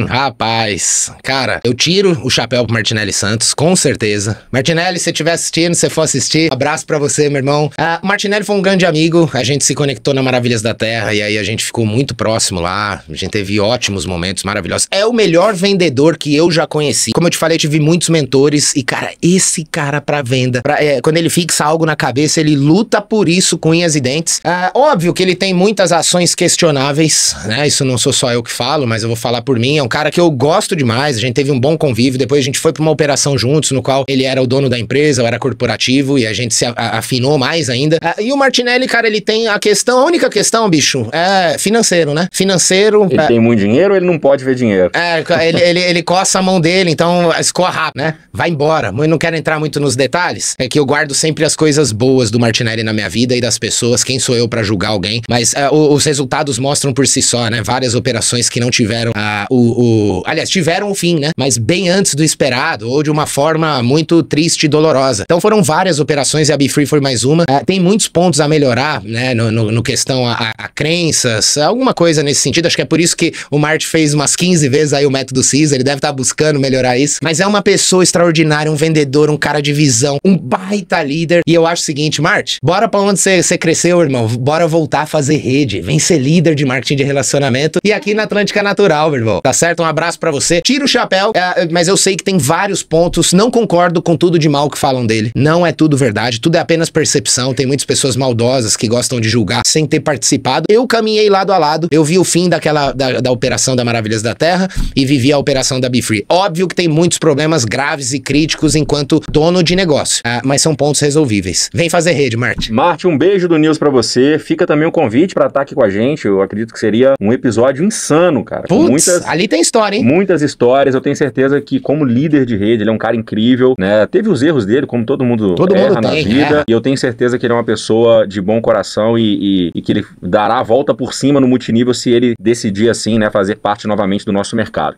[SPEAKER 3] Rapaz. Cara, eu tiro o chapéu pro Martinelli Santos, com certeza. Martinelli, se você estiver assistindo, se você for assistir, abraço pra você, meu irmão. O Martinelli foi um grande amigo, a gente se conectou na Maravilhas da Terra e aí a gente ficou muito próximo lá, a gente teve ótimos momentos maravilhosos. É o melhor vendedor que eu já conheci. Como eu te falei, tive muitos mentores e, cara, esse cara pra venda, quando ele fixa algo na cabeça, ele luta por isso com unhas e dentes. Óbvio que ele tem muitas ações questionáveis, né? Isso não sou só eu que falo, mas eu vou falar por mim. É um cara que eu gosto demais, a gente teve um bom convívio, depois a gente foi pra uma operação juntos, no qual ele era o dono da empresa, eu era corporativo, e a gente se afinou mais ainda. E o Martinelli, cara, ele tem a única questão, bicho, é financeiro, né? Financeiro...
[SPEAKER 2] Ele tem muito dinheiro ou ele não pode ver dinheiro?
[SPEAKER 3] Ele coça a mão dele, então escorra rápido, né? Vai embora. Eu não quero entrar muito nos detalhes, é que eu guardo sempre as coisas boas do Martinelli na minha vida e das pessoas, quem sou eu pra julgar alguém, mas os resultados mostram por si só, né? Várias operações que não tiveram aliás, tiveram um fim, né? Mas bem antes do esperado, ou de uma forma muito triste e dolorosa. Então foram várias operações e a BeFree foi mais uma. Tem muitos pontos a melhorar, né? No questão a crenças, alguma coisa nesse sentido. Acho que é por isso que o Mart fez umas 15 vezes aí o método CISA, ele deve estar buscando melhorar isso. Mas é uma pessoa extraordinária, um vendedor, um cara de visão, um baita líder. E eu acho o seguinte, Mart, bora pra onde você cresceu, irmão. Bora voltar a fazer rede. Vem ser líder de marketing de relacionamento. E aqui na Atlântica Natural, meu irmão. Tá certo? Um abraço pra você. Tira o chapéu, mas eu sei que tem vários pontos. Não concordo com tudo de mal que falam dele. Não é tudo verdade. Tudo é apenas percepção. Tem muitas pessoas maldosas que gostam de julgar sem ter participado. Eu caminhei lado a lado. Eu vi o fim da operação da Maravilhas da Terra e vivi a operação da BeFree. Óbvio que tem muitos problemas graves e críticos enquanto dono de negócio. Mas são pontos resolvíveis. Vem fazer rede, Mart.
[SPEAKER 2] Mart, um beijo do Nils pra você. Fica também um convite pra estar aqui com a gente. Eu acredito que seria um episódio insano, cara.
[SPEAKER 3] Putz, ali tem história, hein?
[SPEAKER 2] Muitas histórias. Eu tenho certeza que, como líder de rede, ele é um cara incrível, né? Teve os erros dele, como todo mundo erra na vida. E eu tenho certeza que ele é uma pessoa de bom coração e que ele dará a volta por cima no multinível se ele decidir, assim, né, fazer parte novamente do nosso mercado.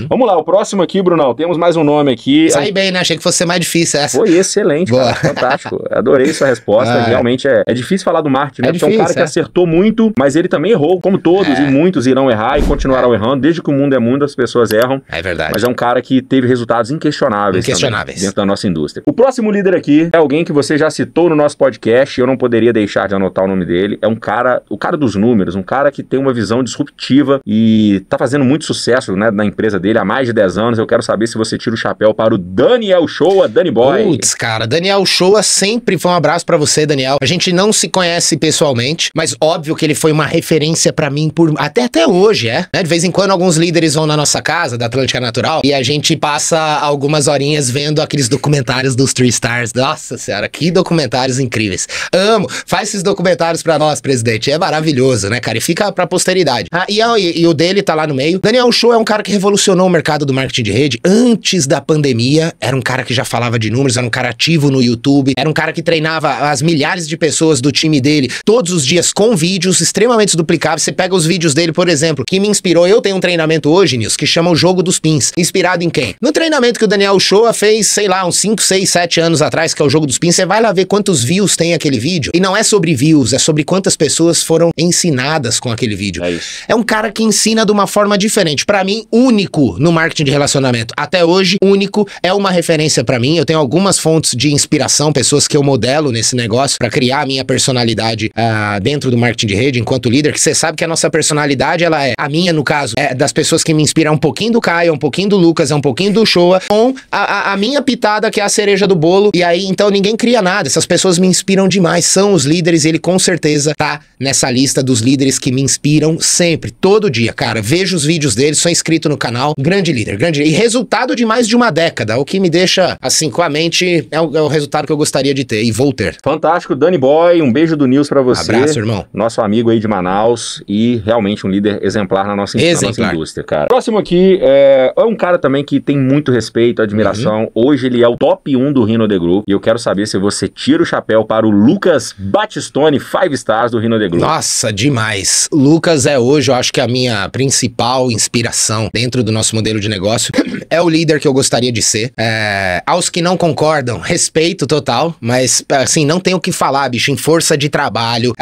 [SPEAKER 2] Vamos lá, o próximo aqui, Brunão. Temos mais um nome aqui.
[SPEAKER 3] Sai bem, né? Achei que fosse mais difícil essa.
[SPEAKER 2] Foi excelente, cara. Fantástico. Adorei sua resposta. Realmente é difícil falar do Mart, né? Porque é um cara que acertou muito, mas ele também errou, como todos, e muitos irão errar e continuarão errando. Desde que o mundo é mundo, as pessoas erram.
[SPEAKER 3] É verdade.
[SPEAKER 2] Mas é um cara que teve resultados inquestionáveis também, dentro da nossa indústria. O próximo líder aqui é alguém que você já citou no nosso podcast e eu não poderia deixar de anotar o nome dele. É o cara dos números, um cara que tem uma visão disruptiva e tá fazendo muito sucesso, né, na empresa dele há mais de 10 anos. Eu quero saber se você tira o chapéu para o Daniel Shoa, Danny Boy.
[SPEAKER 3] Putz, cara, Daniel Shoa sempre foi um abraço pra você, Daniel. A gente não se conhece pessoalmente, mas óbvio que ele foi uma referência pra mim até hoje, né? De vez em quando alguns líderes vão na nossa casa, da Atlântica Natural, e a gente passa algumas horinhas vendo aqueles documentários dos 3 Stars. Nossa senhora, que documentários incríveis. Amo. Faz esses documentários pra nós, presidente. É maravilhoso, né, cara? E fica pra posteridade. E o dele tá lá no meio. Daniel Shoa é um cara que revolucionou o mercado do marketing de rede. Antes da pandemia, era um cara que já falava de números, era um cara ativo no YouTube, era um cara que treinava as milhares de pessoas do time dele todos os dias com vídeos extremamente duplicáveis. Você pega os vídeos dele, por exemplo, que me inspirou. Eu tenho um treinamento hoje, Nils, que chama o Jogo dos Pins. Inspirado em quem? No treinamento que o Daniel Shoa fez, sei lá, uns 5, 6, 7 anos atrás, que é o Jogo dos Pins. Você vai lá ver quantos views tem aquele vídeo. E não é sobre views, é sobre quantas pessoas foram ensinadas com aquele vídeo.
[SPEAKER 2] É isso.
[SPEAKER 3] É um cara que ensina de uma forma diferente. Pra mim, único no marketing de relacionamento. Até hoje, único, é uma referência pra mim. Eu tenho algumas fontes de inspiração, pessoas que eu modelo nesse negócio pra criar a minha personalidade dentro do marketing de rede, enquanto líder, que você sabe que a nossa personalidade, ela é, a minha no caso, é das pessoas que me inspiram um pouquinho do Caio, um pouquinho do Lucas, um pouquinho do Shoa, com a minha pitada, que é a cereja do bolo, e aí, então, ninguém cria nada. Essas pessoas me inspiram demais, são os líderes, e ele com certeza tá nessa lista dos líderes que me inspiram sempre, todo dia, cara. Vejo os vídeos dele, sou inscrito no canal, grande líder, e resultado de mais de uma década, o que me deixa, assim, com a mente, é o resultado que eu gostaria de ter, e vou ter.
[SPEAKER 2] Fantástico, Danny Boy, um beijo do Nils pra você.
[SPEAKER 3] Abraço, irmão.
[SPEAKER 2] Nosso amigo aí de Manaus e realmente um líder exemplar na nossa indústria, cara. Próximo aqui é um cara também que tem muito respeito, admiração. Hoje ele é o top 1 do Rhino The Group e eu quero saber se você tira o chapéu para o Lucas Battistoni, 5 Stars do Rhino The Group.
[SPEAKER 3] Nossa, demais. Lucas é hoje, eu acho que a minha principal inspiração dentro do nosso modelo de negócio. É o líder que eu gostaria de ser. Aos que não concordam, respeito total, mas assim, não tenho o que falar, bicho, em força de trabalho.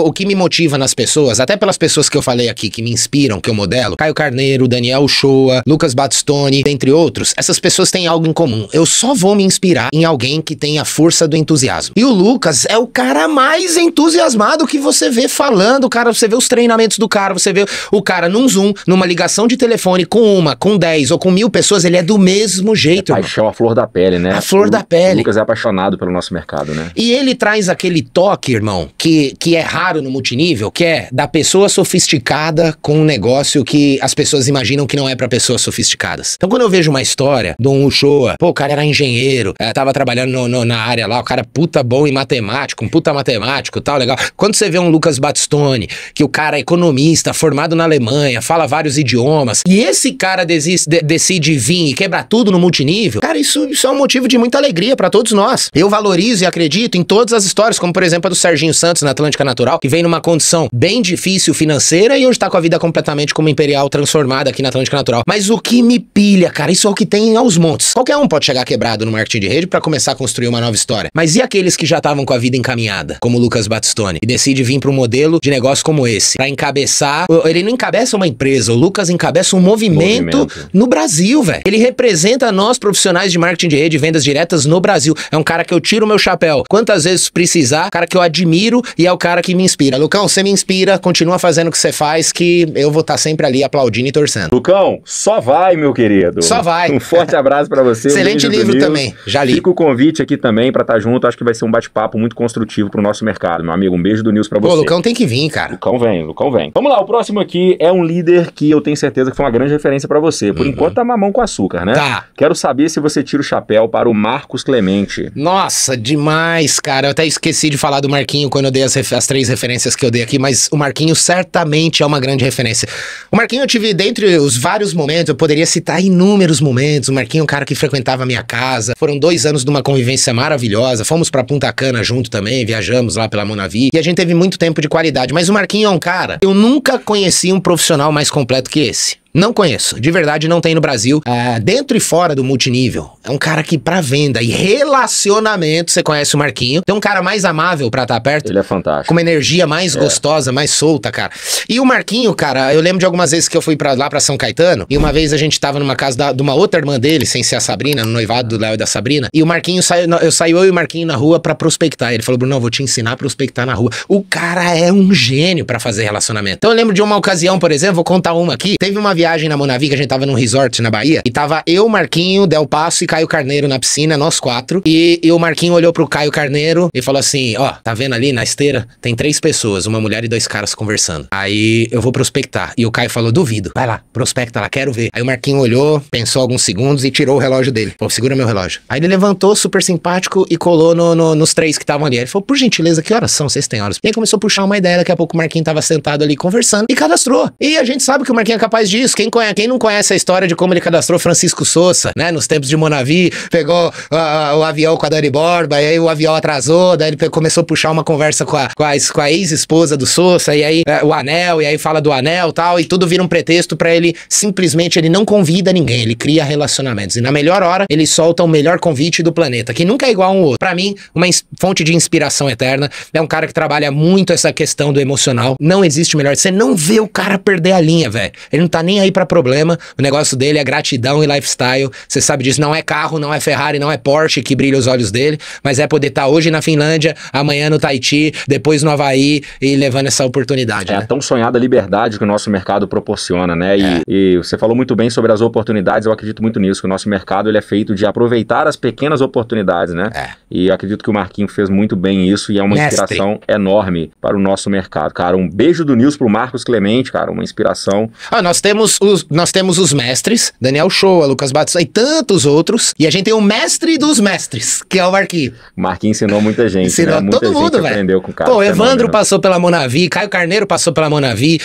[SPEAKER 3] O que me motiva nas pessoas, até pelas pessoas que eu falei aqui, que me inspiram, que eu modelo, Caio Carneiro, Daniel Shoa, Lucas Battistoni, entre outros, essas pessoas têm algo em comum. Eu só vou me inspirar em alguém que tem a força do entusiasmo. E o Lucas é o cara mais entusiasmado que você vê falando, cara, você vê os treinamentos do cara, você vê o cara num Zoom, numa ligação de telefone com 10 ou com 1000 pessoas, ele é do mesmo jeito.
[SPEAKER 2] Paixão, a flor da pele, né?
[SPEAKER 3] A flor da pele.
[SPEAKER 2] O Lucas é apaixonado pelo nosso mercado, né?
[SPEAKER 3] E ele traz aquele toque, irmão, que é raro no multinível, que é da pessoa sofisticada com um negócio que as pessoas imaginam que não é pra pessoas sofisticadas. Então quando eu vejo uma história de um Shoa, Pô, o cara era engenheiro, tava trabalhando na área lá, o cara puta bom em matemática, um puta matemático, tal, legal. Quando você vê um Lucas Battistoni, que o cara é economista, formado na Alemanha, fala vários idiomas, e esse cara decide vir e quebrar tudo no multinível, cara, isso é um motivo de muita alegria pra todos nós. Eu valorizo e acredito em todas as histórias, como por exemplo a do Serginho Santos na Atlântica Natural, que vem numa condição bem difícil financeira e hoje tá com a vida completamente como imperial transformada aqui na Atlântica Natural. Mas o que me pilha, cara, isso é o que tem aos montes. Qualquer um pode chegar quebrado no marketing de rede pra começar a construir uma nova história. Mas e aqueles que já estavam com a vida encaminhada, como o Lucas Battistoni, e decide vir pra um modelo de negócio como esse, pra encabeçar, ele não encabeça uma empresa, o Lucas encabeça um movimento no Brasil, velho. Ele representa nós profissionais de marketing de rede e vendas diretas no Brasil. É um cara que eu tiro o meu chapéu quantas vezes precisar, cara que eu admiro e é o cara que me inspira. Lucão, você me inspira, continua fazendo o que você faz, que eu vou estar sempre ali aplaudindo e torcendo.
[SPEAKER 2] Lucão, só vai, meu querido.
[SPEAKER 3] Só vai.
[SPEAKER 2] Um forte abraço pra você.
[SPEAKER 3] Excelente livro também, já li.
[SPEAKER 2] Fica o convite aqui também pra estar junto, acho que vai ser um bate-papo muito construtivo pro nosso mercado, meu amigo. Um beijo do News pra você.
[SPEAKER 3] Pô, Lucão tem que vir, cara.
[SPEAKER 2] Lucão vem. Vamos lá, o próximo aqui é um líder que eu tenho certeza que foi uma grande referência pra você. Por enquanto tá mamão com açúcar, né?
[SPEAKER 3] Tá.
[SPEAKER 2] Quero saber se você tira o chapéu para o Marcos Clemente.
[SPEAKER 3] Nossa, demais, cara. Eu até esqueci de falar do Marquinho quando eu dei as 3 referências que eu dei aqui, mas o Marquinho certamente é uma grande referência. O Marquinho eu tive, dentre os vários momentos, eu poderia citar inúmeros momentos. O Marquinho é um cara que frequentava a minha casa. Foram 2 anos de uma convivência maravilhosa. Fomos pra Punta Cana junto também, viajamos lá pela Monavi. E a gente teve muito tempo de qualidade. Mas o Marquinho é um cara, eu nunca conheci um profissional mais completo que esse. Não conheço, de verdade não tem no Brasil, dentro e fora do multinível. É um cara que pra venda e relacionamento, você conhece o Marquinho, tem um cara mais amável pra estar perto.
[SPEAKER 2] Ele é fantástico.
[SPEAKER 3] Com uma energia mais gostosa, mais solta, cara. E o Marquinho, cara, eu lembro de algumas vezes que eu fui lá pra São Caetano, e uma vez a gente tava numa casa de uma outra irmã dele, sem ser a Sabrina, no noivado do Léo e da Sabrina, e o Marquinho saiu eu e o Marquinho na rua pra prospectar. Ele falou, Bruno, eu vou te ensinar a prospectar na rua. O cara é um gênio pra fazer relacionamento. Então eu lembro de uma ocasião, por exemplo, vou contar uma aqui, teve uma viagem na Monavi, que a gente tava num resort na Bahia, e tava eu, Marquinho, Del Passo e Caio Carneiro na piscina, nós 4, e o Marquinho olhou pro Caio Carneiro e falou assim, ó, tá vendo ali na esteira? Tem 3 pessoas, uma mulher e 2 caras conversando. Aí eu vou prospectar. E o Caio falou, duvido, vai lá, prospecta lá, quero ver. Aí o Marquinho olhou, pensou alguns segundos e tirou o relógio dele. Pô, segura meu relógio. Aí ele levantou, super simpático, e colou nos 3 que estavam ali. Aí ele falou, por gentileza, que horas são? Vocês têm horas? E aí começou a puxar uma ideia, daqui a pouco o Marquinho tava sentado ali conversando e cadastrou. E a gente sabe que o Marquinho é capaz disso. Quem não conhece a história de como ele cadastrou Francisco Sousa, né? Nos tempos de Monavi, pegou o avião com a Dani Borba, e aí o avião atrasou, daí ele começou a puxar uma conversa com a ex-esposa do Sousa, e aí o anel, e aí fala do anel e tal, e tudo vira um pretexto pra ele, simplesmente, ele não convida ninguém, ele cria relacionamentos. E na melhor hora, ele solta o melhor convite do planeta, que nunca é igual a um outro. Pra mim, uma fonte de inspiração eterna, é um cara que trabalha muito essa questão do emocional, não existe melhor. Você não vê o cara perder a linha, velho. Ele não tá nem aí pra problema, o negócio dele é gratidão e lifestyle, você sabe disso, não é carro, não é Ferrari, não é Porsche que brilha os olhos dele, mas é poder estar hoje na Finlândia, amanhã no Tahiti, depois no Havaí e levando essa oportunidade.
[SPEAKER 2] É a tão sonhada liberdade que o nosso mercado proporciona, né? E você falou muito bem sobre as oportunidades, eu acredito muito nisso, que o nosso mercado ele é feito de aproveitar as pequenas oportunidades, né? E eu acredito que o Marquinho fez muito bem isso e é uma inspiração enorme para o nosso mercado. Cara, um beijo do News pro Marcos Clemente, cara, uma inspiração.
[SPEAKER 3] Nós temos os mestres, Daniel Shoa, Lucas Battistoni e tantos outros, e a gente tem o mestre dos mestres, que é o Marquinho.
[SPEAKER 2] O Marquinho ensinou muita gente,
[SPEAKER 3] ensinou
[SPEAKER 2] né?
[SPEAKER 3] todo mundo, velho.
[SPEAKER 2] Aprendeu com o cara.
[SPEAKER 3] Pô, Evandro passou pela Monavi, Caio Carneiro passou pela Monavi,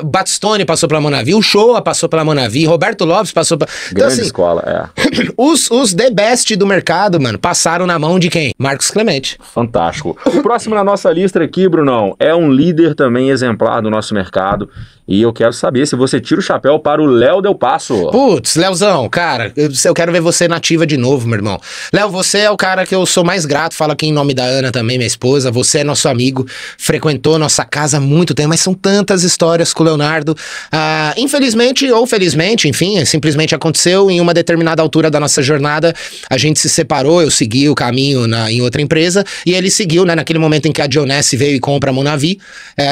[SPEAKER 3] Battistoni passou pela Monavi, o Shoa passou pela Monavi, Roberto Lopes passou pela...
[SPEAKER 2] Grande então, assim, escola,
[SPEAKER 3] os the best do mercado, mano, passaram na mão de quem? Marcos Clemente.
[SPEAKER 2] Fantástico. O próximo na nossa lista aqui, Brunão, é um líder também exemplar do nosso mercado. E eu quero saber se você tira o chapéu para o Léo Del Passo.
[SPEAKER 3] Putz, Léozão, cara, eu quero ver você nativa de novo, meu irmão. Léo, você é o cara que eu sou mais grato, falo aqui em nome da Ana também, minha esposa, você é nosso amigo, frequentou nossa casa há muito tempo, mas são tantas histórias com o Leonardo. Infelizmente ou felizmente, enfim, simplesmente aconteceu em uma determinada altura da nossa jornada, a gente se separou, eu segui o caminho em outra empresa, e ele seguiu, né, naquele momento em que a Dionesse veio e compra a Monavi,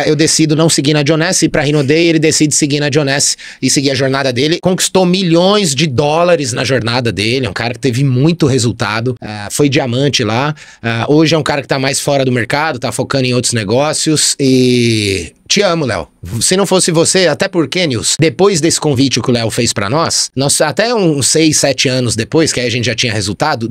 [SPEAKER 3] eu decido não seguir na Dionesse, ir pra Rinode aí ele decide seguir na Jonessi e seguir a jornada dele. Conquistou milhões de dólares na jornada dele, é um cara que teve muito resultado, foi diamante lá. Hoje é um cara que tá mais fora do mercado, tá focando em outros negócios e... Te amo, Léo. Se não fosse você, até porque, Nils, depois desse convite que o Léo fez pra nós, até uns 6, 7 anos depois, que aí a gente já tinha resultado,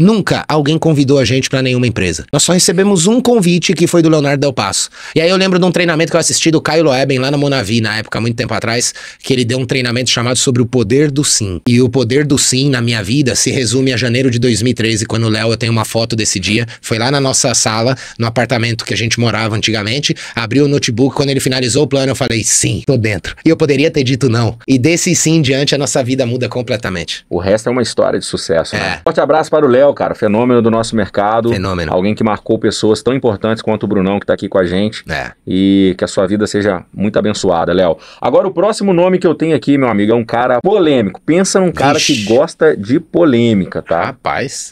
[SPEAKER 3] Nunca alguém convidou a gente pra nenhuma empresa. Nós só recebemos um convite que foi do Leonardo Del Passo. E aí eu lembro de um treinamento que eu assisti do Caio Loeben lá na Monavi, na época, muito tempo atrás, que ele deu um treinamento chamado sobre o poder do sim. E o poder do sim na minha vida se resume a janeiro de 2013, quando o Léo, eu tenho uma foto desse dia, foi lá na nossa sala, no apartamento que a gente morava antigamente, abriu o notebook, quando ele finalizou o plano, eu falei, sim, tô dentro. E eu poderia ter dito não. E desse sim em diante, a nossa vida muda completamente.
[SPEAKER 2] O resto é uma história de sucesso, né? Forte abraço para o Léo, cara, fenômeno do nosso mercado.
[SPEAKER 3] Fenômeno.
[SPEAKER 2] Alguém que marcou pessoas tão importantes quanto o Brunão, que tá aqui com a gente. E que a sua vida seja muito abençoada, Léo. Agora, o próximo nome que eu tenho aqui, meu amigo, é um cara polêmico. Pensa num cara que gosta de polêmica, tá?
[SPEAKER 3] Rapaz.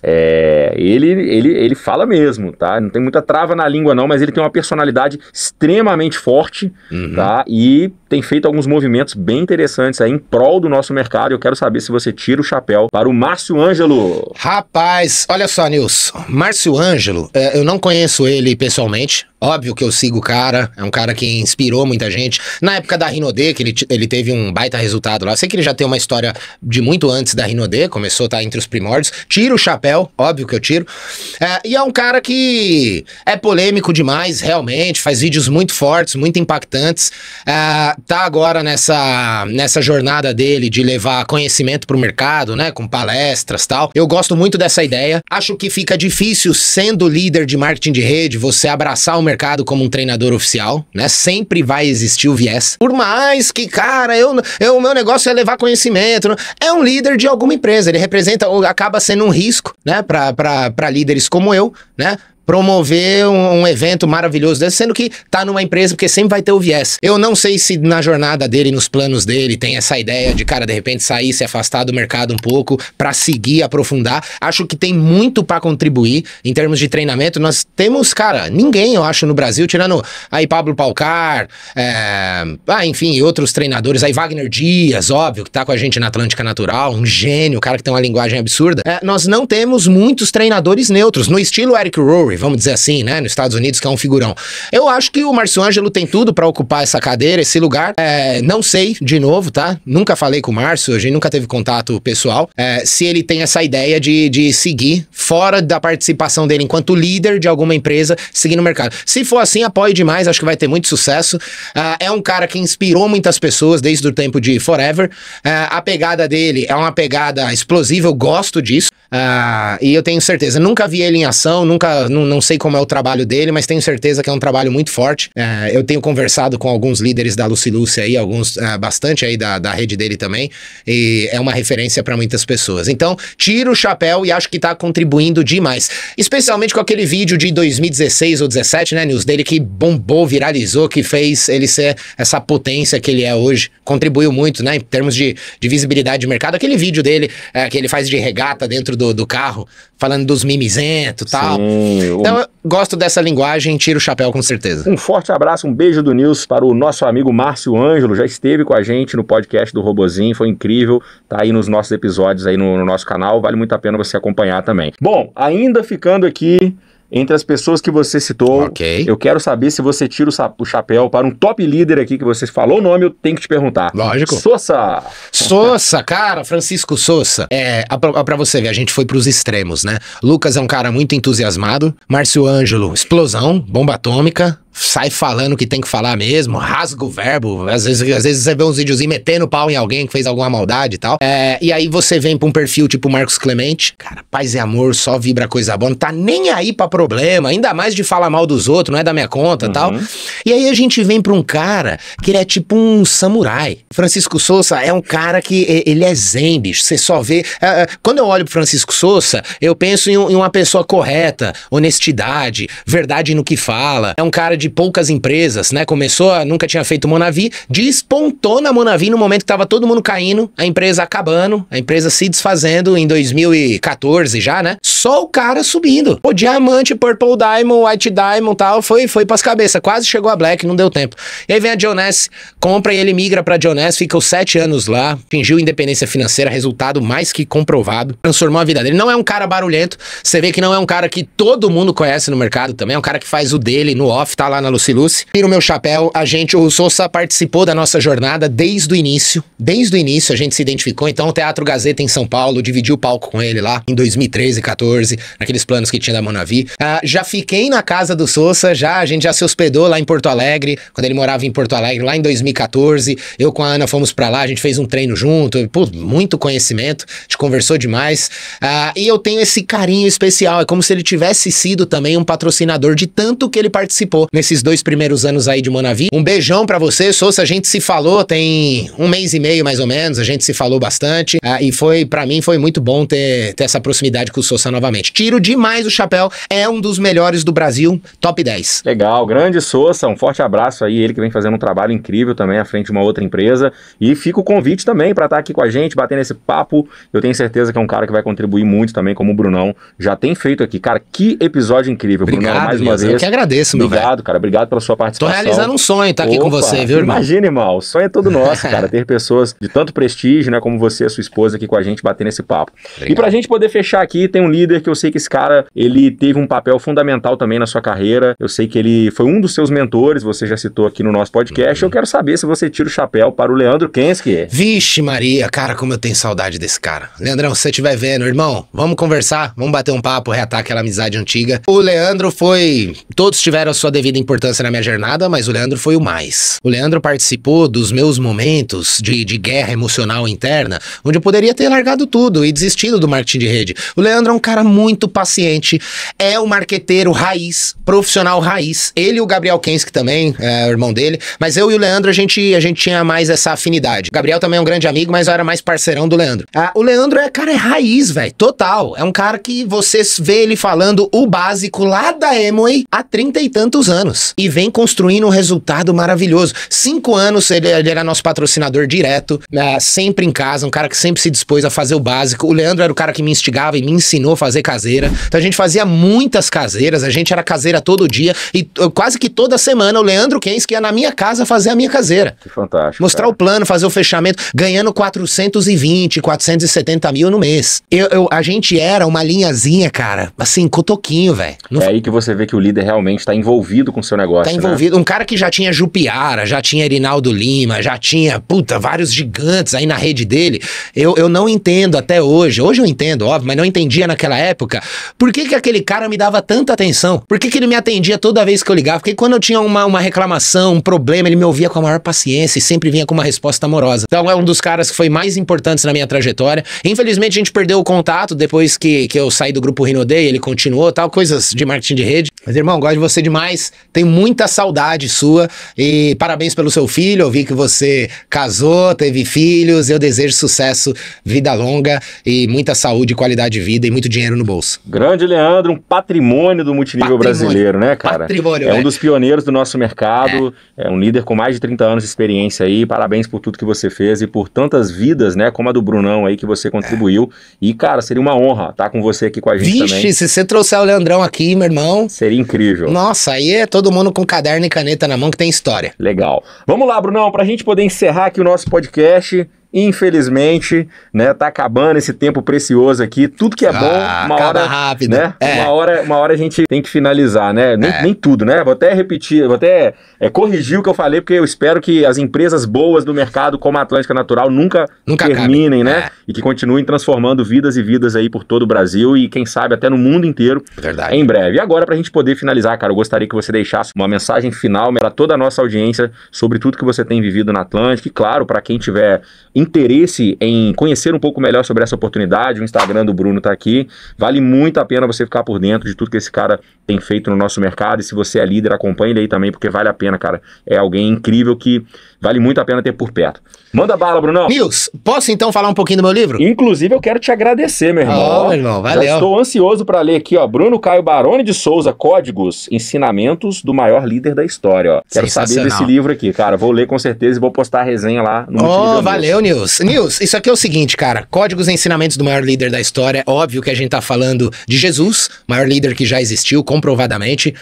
[SPEAKER 2] Ele fala mesmo, tá? Não tem muita trava na língua não, mas ele tem uma personalidade extremamente forte, tá? E tem feito alguns movimentos bem interessantes aí em prol do nosso mercado. Eu quero saber se você tira o chapéu para o Márcio Ângelo.
[SPEAKER 3] Rapaz, olha só, Nils. Márcio Ângelo, eu não conheço ele pessoalmente. Óbvio que eu sigo o cara, é um cara que inspirou muita gente. Na época da Rinode, que ele teve um baita resultado lá. Eu sei que ele já tem uma história de muito antes da Rinode, começou a estar entre os primórdios. Tiro o chapéu, óbvio que eu tiro. E é um cara que é polêmico demais, realmente, faz vídeos muito fortes, muito impactantes. Tá agora nessa jornada dele de levar conhecimento pro mercado, né, com palestras e tal. Eu gosto muito dessa ideia. Acho que fica difícil, sendo líder de marketing de rede, você abraçar o mercado como um treinador oficial, né? Sempre vai existir o viés. Por mais que, cara, o meu negócio é levar conhecimento. É um líder de alguma empresa. Ele representa, ou acaba sendo um risco, né? Pra líderes como eu, né? Promover um evento maravilhoso desse, sendo que tá numa empresa, porque sempre vai ter o viés. Eu não sei se na jornada dele, nos planos dele, tem essa ideia de, cara, de repente sair, se afastar do mercado um pouco, pra seguir, aprofundar. Acho que tem muito pra contribuir em termos de treinamento. Nós temos, cara, ninguém, eu acho, no Brasil, tirando aí Pablo Palcar, enfim, outros treinadores, aí Wagner Dias, óbvio, que tá com a gente na Atlântica Natural, um gênio, um cara que tem uma linguagem absurda. Nós não temos muitos treinadores neutros, no estilo Eric Rowe, vamos dizer assim, né, nos Estados Unidos, que é um figurão. Eu acho que o Márcio Ângelo tem tudo pra ocupar essa cadeira, esse lugar. Não sei, de novo, tá? Nunca falei com o Márcio, a gente nunca teve contato pessoal. Se ele tem essa ideia de seguir fora da participação dele enquanto líder de alguma empresa, seguir no mercado. Se for assim, apoio demais, acho que vai ter muito sucesso. É um cara que inspirou muitas pessoas desde o tempo de Forever. A pegada dele é uma pegada explosiva, eu gosto disso. E eu tenho certeza, nunca vi ele em ação, não sei como é o trabalho dele, mas tenho certeza que é um trabalho muito forte. Eu tenho conversado com alguns líderes da Lucilúcia aí, alguns bastante aí da rede dele também, e é uma referência para muitas pessoas. Então, tiro o chapéu e acho que tá contribuindo demais, especialmente com aquele vídeo de 2016 ou 17, né, Nils, dele que bombou, viralizou, que fez ele ser essa potência que ele é hoje, contribuiu muito, né, em termos de visibilidade de mercado. Aquele vídeo dele que ele faz de regata dentro do carro, falando dos mimizentos e tal. Então eu gosto dessa linguagem, tiro o chapéu com certeza.
[SPEAKER 2] Um forte abraço, um beijo do Nils para o nosso amigo Márcio Ângelo, já esteve com a gente no podcast do Robozinho, foi incrível, tá aí nos nossos episódios aí no nosso canal, vale muito a pena você acompanhar também. Bom, ainda ficando aqui entre as pessoas que você citou, eu quero saber se você tira o chapéu para um top líder aqui que você falou o nome, eu tenho que te perguntar.
[SPEAKER 3] Lógico.
[SPEAKER 2] Sousa,
[SPEAKER 3] cara, Francisco Sousa. Pra você ver, a gente foi pros extremos, né? Lucas é um cara muito entusiasmado, Márcio Ângelo, explosão, bomba atômica, sai falando o que tem que falar mesmo, rasga o verbo, às vezes você vê uns videozinhos metendo pau em alguém que fez alguma maldade e tal. E aí você vem pra um perfil tipo Marcos Clemente, cara, paz e amor, só vibra coisa boa, não tá nem aí pra problema, ainda mais de falar mal dos outros, não é da minha conta e tal. E aí a gente vem pra um cara que ele é tipo um samurai. Francisco Sousa é um cara que ele é zen, bicho, você só vê... Quando eu olho pro Francisco Sousa, eu penso em uma pessoa correta, honestidade, verdade no que fala, é um cara de de poucas empresas, né? Começou, nunca tinha feito Monavi, despontou na Monavi no momento que tava todo mundo caindo, a empresa acabando, a empresa se desfazendo em 2014 já, né? Só o cara subindo. O diamante, Purple Diamond, White Diamond e tal, foi pras cabeças. Quase chegou a Black, não deu tempo. E aí vem a Jones, compra e ele migra pra Jones, fica os 7 anos lá, fingiu independência financeira, resultado mais que comprovado, transformou a vida dele. Não é um cara barulhento, você vê que não é um cara que todo mundo conhece no mercado também, é um cara que faz o dele no off, tá lá na Lucy Lucy. Tira o meu chapéu, o Sousa participou da nossa jornada desde o início. Desde o início a gente se identificou, então o Teatro Gazeta em São Paulo, dividiu o palco com ele lá em 2013, 14, naqueles planos que tinha da Monavi. Já fiquei na casa do Sousa, a gente já se hospedou lá em Porto Alegre, quando ele morava em Porto Alegre, lá em 2014. Eu com a Ana fomos pra lá, a gente fez um treino junto, pô, muito conhecimento, a gente conversou demais. E eu tenho esse carinho especial, é como se ele tivesse sido também um patrocinador de tanto que ele participou nesses 2 primeiros anos aí de Monavi. Um beijão pra você, Sousa, a gente se falou tem 1 mês e meio mais ou menos, a gente se falou bastante, e pra mim foi muito bom ter essa proximidade com o Sousa novamente. Tiro demais o chapéu, é um dos melhores do Brasil, top 10.
[SPEAKER 2] Legal, grande Sousa, um forte abraço aí, ele que vem fazendo um trabalho incrível também à frente de uma outra empresa, e fica o convite também para estar aqui com a gente, batendo esse papo. Eu tenho certeza que é um cara que vai contribuir muito também, como o Brunão já tem feito aqui. Cara, que episódio incrível,
[SPEAKER 3] obrigado,
[SPEAKER 2] Brunão, mais uma vez.
[SPEAKER 3] Eu que agradeço, meu velho.
[SPEAKER 2] Obrigado, cara, obrigado pela sua participação.
[SPEAKER 3] Tô realizando um sonho estar aqui com você, viu, irmão?
[SPEAKER 2] Imagina, irmão, o sonho é todo nosso, cara, ter pessoas de tanto prestígio, né, como você e a sua esposa aqui com a gente, batendo esse papo. Obrigado. E pra gente poder fechar aqui, tem um líder que eu sei que esse cara, ele teve um papel fundamental também na sua carreira. Eu sei que ele foi um dos seus mentores, você já citou aqui no nosso podcast. Eu quero saber se você tira o chapéu para o Leandro Kensky.
[SPEAKER 3] Vixe Maria, cara, como eu tenho saudade desse cara. Leandrão, se você estiver vendo, irmão, vamos conversar, vamos bater um papo, reatar aquela amizade antiga. O Leandro todos tiveram a sua devida importância na minha jornada, mas o Leandro foi o mais. O Leandro participou dos meus momentos de guerra emocional interna, onde eu poderia ter largado tudo e desistido do marketing de rede. O Leandro é um cara muito paciente, é um marqueteiro raiz, profissional raiz. Ele e o Gabriel Kensky também, o irmão dele, mas eu e o Leandro, a gente tinha mais essa afinidade. O Gabriel também é um grande amigo, mas eu era mais parceirão do Leandro. O Leandro é raiz, velho, total. É um cara que você vê ele falando o básico lá da Amway há 30 e tantos anos. E vem construindo um resultado maravilhoso. 5 anos ele era nosso patrocinador direto, sempre em casa, um cara que sempre se dispôs a fazer o básico. O Leandro era o cara que me instigava e me ensinou a fazer caseira. Então a gente fazia muitas caseiras, a gente era caseira todo dia e quase que toda semana o Leandro Kensky ia na minha casa fazer a minha caseira.
[SPEAKER 2] Que fantástico.
[SPEAKER 3] Mostrar cara. O plano, fazer o fechamento, ganhando 420, 470 mil no mês. A gente era uma linhazinha, cara, assim, cotoquinho, velho.
[SPEAKER 2] É aí que você vê que o líder realmente tá envolvido com o seu negócio,
[SPEAKER 3] tá envolvido, né? Um cara que já tinha Jupiara, já tinha Erinaldo Lima, já tinha, vários gigantes aí na rede dele. Eu não entendo até hoje eu entendo, óbvio, mas não entendia naquela época, por que aquele cara me dava tanta atenção? Por que ele me atendia toda vez que eu ligava? Porque quando eu tinha uma reclamação, um problema, ele me ouvia com a maior paciência e sempre vinha com uma resposta amorosa. Então é um dos caras que foi mais importantes na minha trajetória. Infelizmente a gente perdeu o contato depois que eu saí do grupo Rinodei, ele continuou, tal, coisas de marketing de rede. Mas irmão, gosto de você demais, tenho muita saudade sua e parabéns pelo seu filho, eu vi que você casou, teve filhos, eu desejo sucesso, vida longa e muita saúde, qualidade de vida e muito dinheiro no bolso.
[SPEAKER 2] Grande Leandro, um patrimônio do multinível brasileiro, né, cara?
[SPEAKER 3] Patrimônio,
[SPEAKER 2] um dos pioneiros do nosso mercado, é um líder com mais de 30 anos de experiência aí, parabéns por tudo que você fez e por tantas vidas, né, como a do Brunão aí que você contribuiu. E, cara, seria uma honra estar com você aqui com a gente também.
[SPEAKER 3] Vixe, se você trouxer o Leandrão aqui, meu irmão...
[SPEAKER 2] Seria incrível.
[SPEAKER 3] Nossa, aí é todo mundo com caderno e caneta na mão que tem história.
[SPEAKER 2] Legal. Vamos lá, Brunão, pra gente poder encerrar aqui o nosso podcast... Infelizmente, né, tá acabando esse tempo precioso aqui. Tudo que é bom, uma hora
[SPEAKER 3] rápido,
[SPEAKER 2] né? Uma hora a gente tem que finalizar, né? Nem tudo, né? Vou até repetir, vou até corrigir o que eu falei, porque eu espero que as empresas boas do mercado, como a Atlântica Natural, nunca terminem, né? E que continuem transformando vidas e vidas aí por todo o Brasil e quem sabe até no mundo inteiro.
[SPEAKER 3] Verdade.
[SPEAKER 2] Em breve. E agora, pra gente poder finalizar, cara, eu gostaria que você deixasse uma mensagem final para toda a nossa audiência sobre tudo que você tem vivido na Atlântica e, claro, para quem tiver interesse em conhecer um pouco melhor sobre essa oportunidade, o Instagram do Bruno tá aqui. Vale muito a pena você ficar por dentro de tudo que esse cara tem feito no nosso mercado. E se você é líder, acompanhe ele aí também, porque vale a pena, cara. É alguém incrível que vale muito a pena ter por perto. Manda bala, Brunão.
[SPEAKER 3] Nils, posso então falar um pouquinho do meu livro?
[SPEAKER 2] Inclusive, eu quero te agradecer, meu irmão.
[SPEAKER 3] Meu irmão, valeu.
[SPEAKER 2] Já estou ansioso para ler aqui, ó. Bruno Caio Baroni de Souza, Códigos, Ensinamentos do Maior Líder da História, ó. Quero saber desse livro aqui, cara. Vou ler com certeza e vou postar a resenha lá no Multinível.
[SPEAKER 3] Valeu, Nils. Nils, isso aqui é o seguinte, cara. Códigos e Ensinamentos do Maior Líder da História. Óbvio que a gente tá falando de Jesus, maior líder que já existiu, comprovadamente.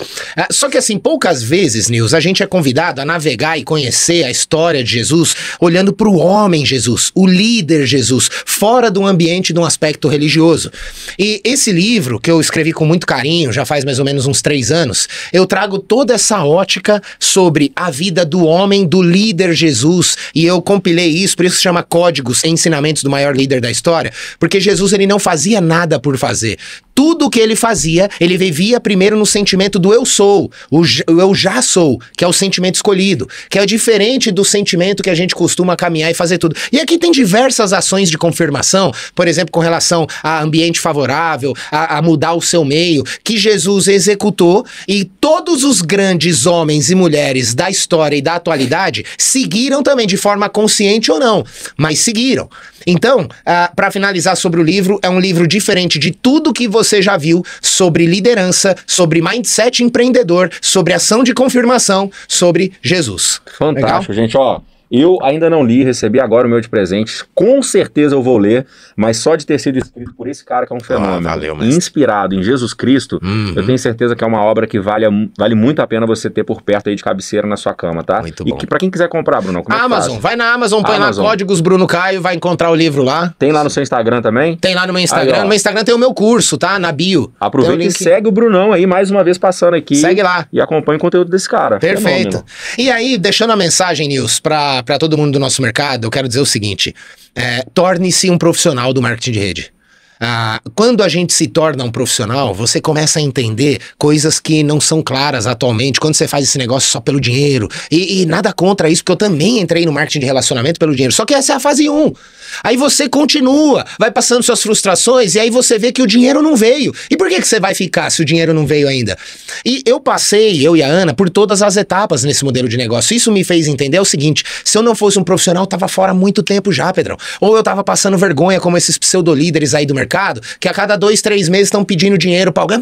[SPEAKER 3] Só que assim, poucas vezes, Nils, a gente é convidado a navegar e conhecer a história de Jesus olhando para o homem Jesus, o líder Jesus, fora do ambiente de um aspecto religioso. E esse livro, que eu escrevi com muito carinho, já faz mais ou menos uns 3 anos, eu trago toda essa ótica sobre a vida do homem, do líder Jesus, e eu compilei isso, por isso se chama Códigos e Ensinamentos do Maior Líder da História, porque Jesus, ele não fazia nada por fazer. Tudo que ele fazia, ele vivia primeiro no sentimento do eu sou, o eu já sou, que é o sentimento escolhido, que é diferente do sentimento que a gente costuma caminhar e fazer tudo. E aqui tem diversas ações de confirmação, por exemplo, com relação a ambiente favorável, a mudar o seu meio, que Jesus executou, e todos os grandes homens e mulheres da história e da atualidade seguiram também, de forma consciente ou não, mas seguiram. Então, para finalizar sobre o livro, é um livro diferente de tudo que você já viu sobre liderança, sobre mindset empreendedor, sobre ação de confirmação, sobre Jesus.
[SPEAKER 2] Fantástico, legal? Gente, ó. Eu ainda não li, recebi agora o meu de presente. Com certeza eu vou ler, mas só de ter sido escrito por esse cara que é um fenômeno,
[SPEAKER 3] valeu,
[SPEAKER 2] inspirado em Jesus Cristo, eu tenho certeza que é uma obra que vale muito a pena você ter por perto aí de cabeceira na sua cama, tá?
[SPEAKER 3] Muito bom.
[SPEAKER 2] E pra quem quiser comprar, Bruno, como é que
[SPEAKER 3] Amazon,
[SPEAKER 2] faz?
[SPEAKER 3] vai na Amazon, põe lá Códigos Bruno Caio, vai encontrar o livro lá.
[SPEAKER 2] Tem lá no seu Instagram também?
[SPEAKER 3] Tem lá no meu Instagram.
[SPEAKER 2] Aí,
[SPEAKER 3] no meu Instagram tem o meu curso, tá? Na bio.
[SPEAKER 2] Aproveita e segue o Brunão aí, mais uma vez passando aqui.
[SPEAKER 3] Segue lá.
[SPEAKER 2] E acompanha o conteúdo desse cara.
[SPEAKER 3] Perfeito.
[SPEAKER 2] Fenômeno.
[SPEAKER 3] E aí, deixando a mensagem, Nils, pra todo mundo do nosso mercado, eu quero dizer o seguinte, torne-se um profissional do marketing de rede. Quando a gente se torna um profissional, você começa a entender coisas que não são claras atualmente, quando você faz esse negócio só pelo dinheiro, e nada contra isso, porque eu também entrei no marketing de relacionamento pelo dinheiro, só que essa é a fase 1. Aí você continua, vai passando suas frustrações, e aí você vê que o dinheiro não veio. E por que você vai ficar se o dinheiro não veio ainda? E eu passei, eu e a Ana, por todas as etapas nesse modelo de negócio. Isso me fez entender o seguinte, se eu não fosse um profissional, eu tava fora há muito tempo já, Pedrão. Ou eu tava passando vergonha como esses pseudolíderes aí do mercado, que a cada 2, 3 meses estão pedindo dinheiro pra alguém.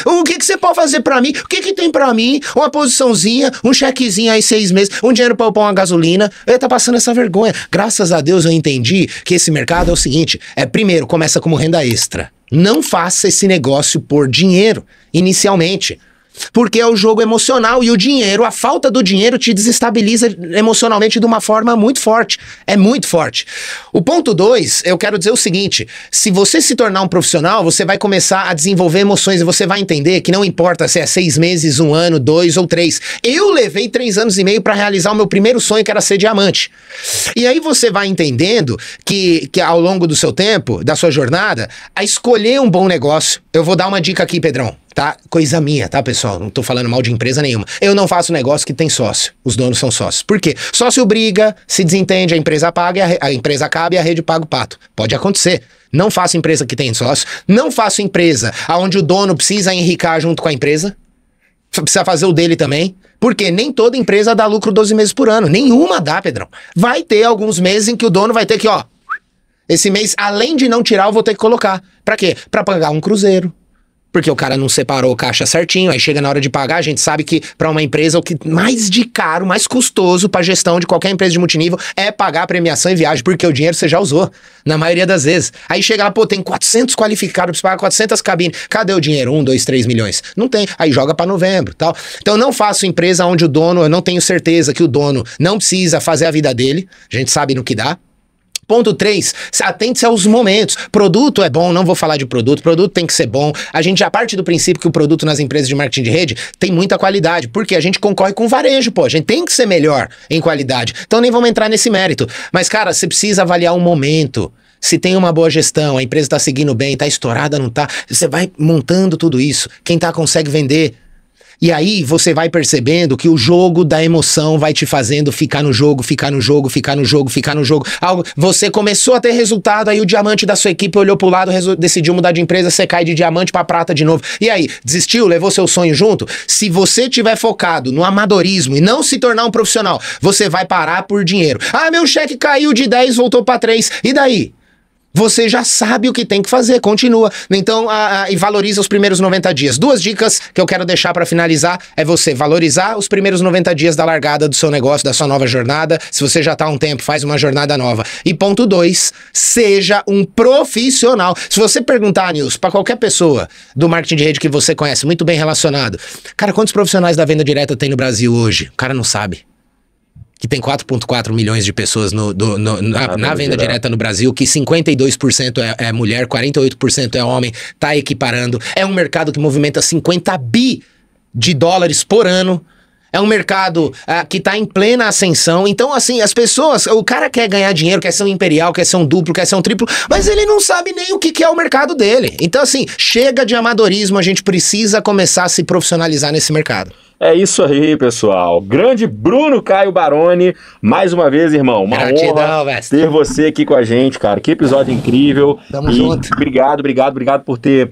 [SPEAKER 3] O que você pode fazer pra mim? O que tem pra mim? Uma posiçãozinha, um chequezinho aí 6 meses, um dinheiro pra eu pôr uma gasolina. Eu tá passando essa vergonha. Graças a Deus eu entendi que esse mercado é o seguinte, primeiro, começa como renda extra. Não faça esse negócio por dinheiro, inicialmente. Porque é o jogo emocional e o dinheiro, a falta do dinheiro te desestabiliza emocionalmente de uma forma muito forte. É muito forte. O ponto 2, eu quero dizer o seguinte, se você se tornar um profissional, você vai começar a desenvolver emoções e você vai entender que não importa se é 6 meses, 1 ano, 2 ou 3. Eu levei 3 anos e meio para realizar o meu primeiro sonho, que era ser diamante. E aí você vai entendendo que ao longo do seu tempo, da sua jornada, a escolher um bom negócio. Eu vou dar uma dica aqui, Pedrão. Tá? Coisa minha, tá, pessoal? Não tô falando mal de empresa nenhuma. Eu não faço negócio que tem sócio. Os donos são sócios. Por quê? Sócio briga, se desentende, a empresa paga, a empresa acaba e a rede paga o pato. Pode acontecer. Não faço empresa que tem sócio. Não faço empresa onde o dono precisa enricar junto com a empresa. Precisa fazer o dele também. Porque nem toda empresa dá lucro 12 meses por ano. Nenhuma dá, Pedrão. Vai ter alguns meses em que o dono vai ter que, esse mês, além de não tirar, eu vou ter que colocar. Pra quê? Pra pagar um cruzeiro. Porque o cara não separou o caixa certinho, aí chega na hora de pagar, a gente sabe que para uma empresa o que mais de caro, mais custoso para gestão de qualquer empresa de multinível é pagar a premiação e viagem, porque o dinheiro você já usou, na maioria das vezes. Aí chega lá, tem 400 qualificados, pra pagar 400 cabines, cadê o dinheiro? 1, 2, 3 milhões? Não tem, aí joga para novembro, tal. Então eu não faço empresa onde o dono, eu não tenho certeza que o dono não precisa fazer a vida dele, a gente sabe no que dá. Ponto 3, atente-se aos momentos. Produto é bom, não vou falar de produto tem que ser bom. A gente já parte do princípio que o produto nas empresas de marketing de rede tem muita qualidade, porque a gente concorre com o varejo, a gente tem que ser melhor em qualidade. Então nem vamos entrar nesse mérito. Mas, cara, você precisa avaliar o momento. Se tem uma boa gestão, a empresa tá seguindo bem, tá estourada, não tá. Você vai montando tudo isso. Quem tá consegue vender. E aí você vai percebendo que o jogo da emoção vai te fazendo ficar no jogo, ficar no jogo, ficar no jogo, ficar no jogo. Você começou a ter resultado, aí o diamante da sua equipe olhou pro lado, decidiu mudar de empresa, você cai de diamante pra prata de novo. E aí, desistiu? Levou seu sonho junto? Se você tiver focado no amadorismo e não se tornar um profissional, você vai parar por dinheiro. Ah, meu cheque caiu de 10, voltou pra 3. E daí? Você já sabe o que tem que fazer, continua. Então, e valoriza os primeiros 90 dias. 2 dicas que eu quero deixar para finalizar é você valorizar os primeiros 90 dias da largada do seu negócio, da sua nova jornada. Se você já tá há um tempo, faz uma jornada nova. E ponto 2, seja um profissional. Se você perguntar, Nilson, para qualquer pessoa do marketing de rede que você conhece, muito bem relacionado, cara, quantos profissionais da venda direta tem no Brasil hoje? O cara não sabe. Que tem 4,4 milhões de pessoas na venda direta no Brasil, que 52% é mulher, 48% é homem, tá equiparando. É um mercado que movimenta 50 bi de dólares por ano. É um mercado que tá em plena ascensão. Então, assim, as pessoas... O cara quer ganhar dinheiro, quer ser um imperial, quer ser um duplo, quer ser um triplo, mas ele não sabe nem o que é o mercado dele. Então, assim, chega de amadorismo, a gente precisa começar a se profissionalizar nesse mercado.
[SPEAKER 2] É isso aí, pessoal. Grande Bruno Caio Baroni, mais uma vez, irmão, uma honra ter você aqui com a gente, cara. Que episódio incrível.
[SPEAKER 3] Tamo junto.
[SPEAKER 2] Obrigado por ter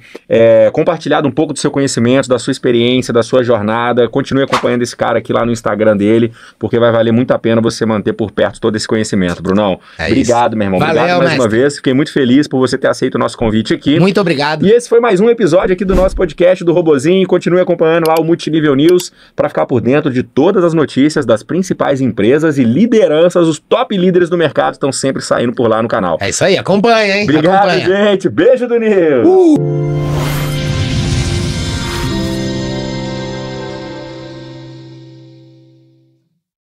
[SPEAKER 2] compartilhado um pouco do seu conhecimento, da sua experiência, da sua jornada. Continue acompanhando esse cara aqui lá no Instagram dele, porque vai valer muito a pena você manter por perto todo esse conhecimento, Brunão. Obrigado, meu irmão.
[SPEAKER 3] Valeu,
[SPEAKER 2] obrigado mais uma vez. Fiquei muito feliz por você ter aceito o nosso convite aqui.
[SPEAKER 3] Muito obrigado.
[SPEAKER 2] E esse foi mais um episódio aqui do nosso podcast do Robozinho. Continue acompanhando lá o Multinível News para ficar por dentro de todas as notícias das principais empresas e lideranças. Os top líderes do mercado estão sempre saindo por lá no canal.
[SPEAKER 3] É isso aí, acompanha, hein?
[SPEAKER 2] Obrigado, gente. Beijo do Nil.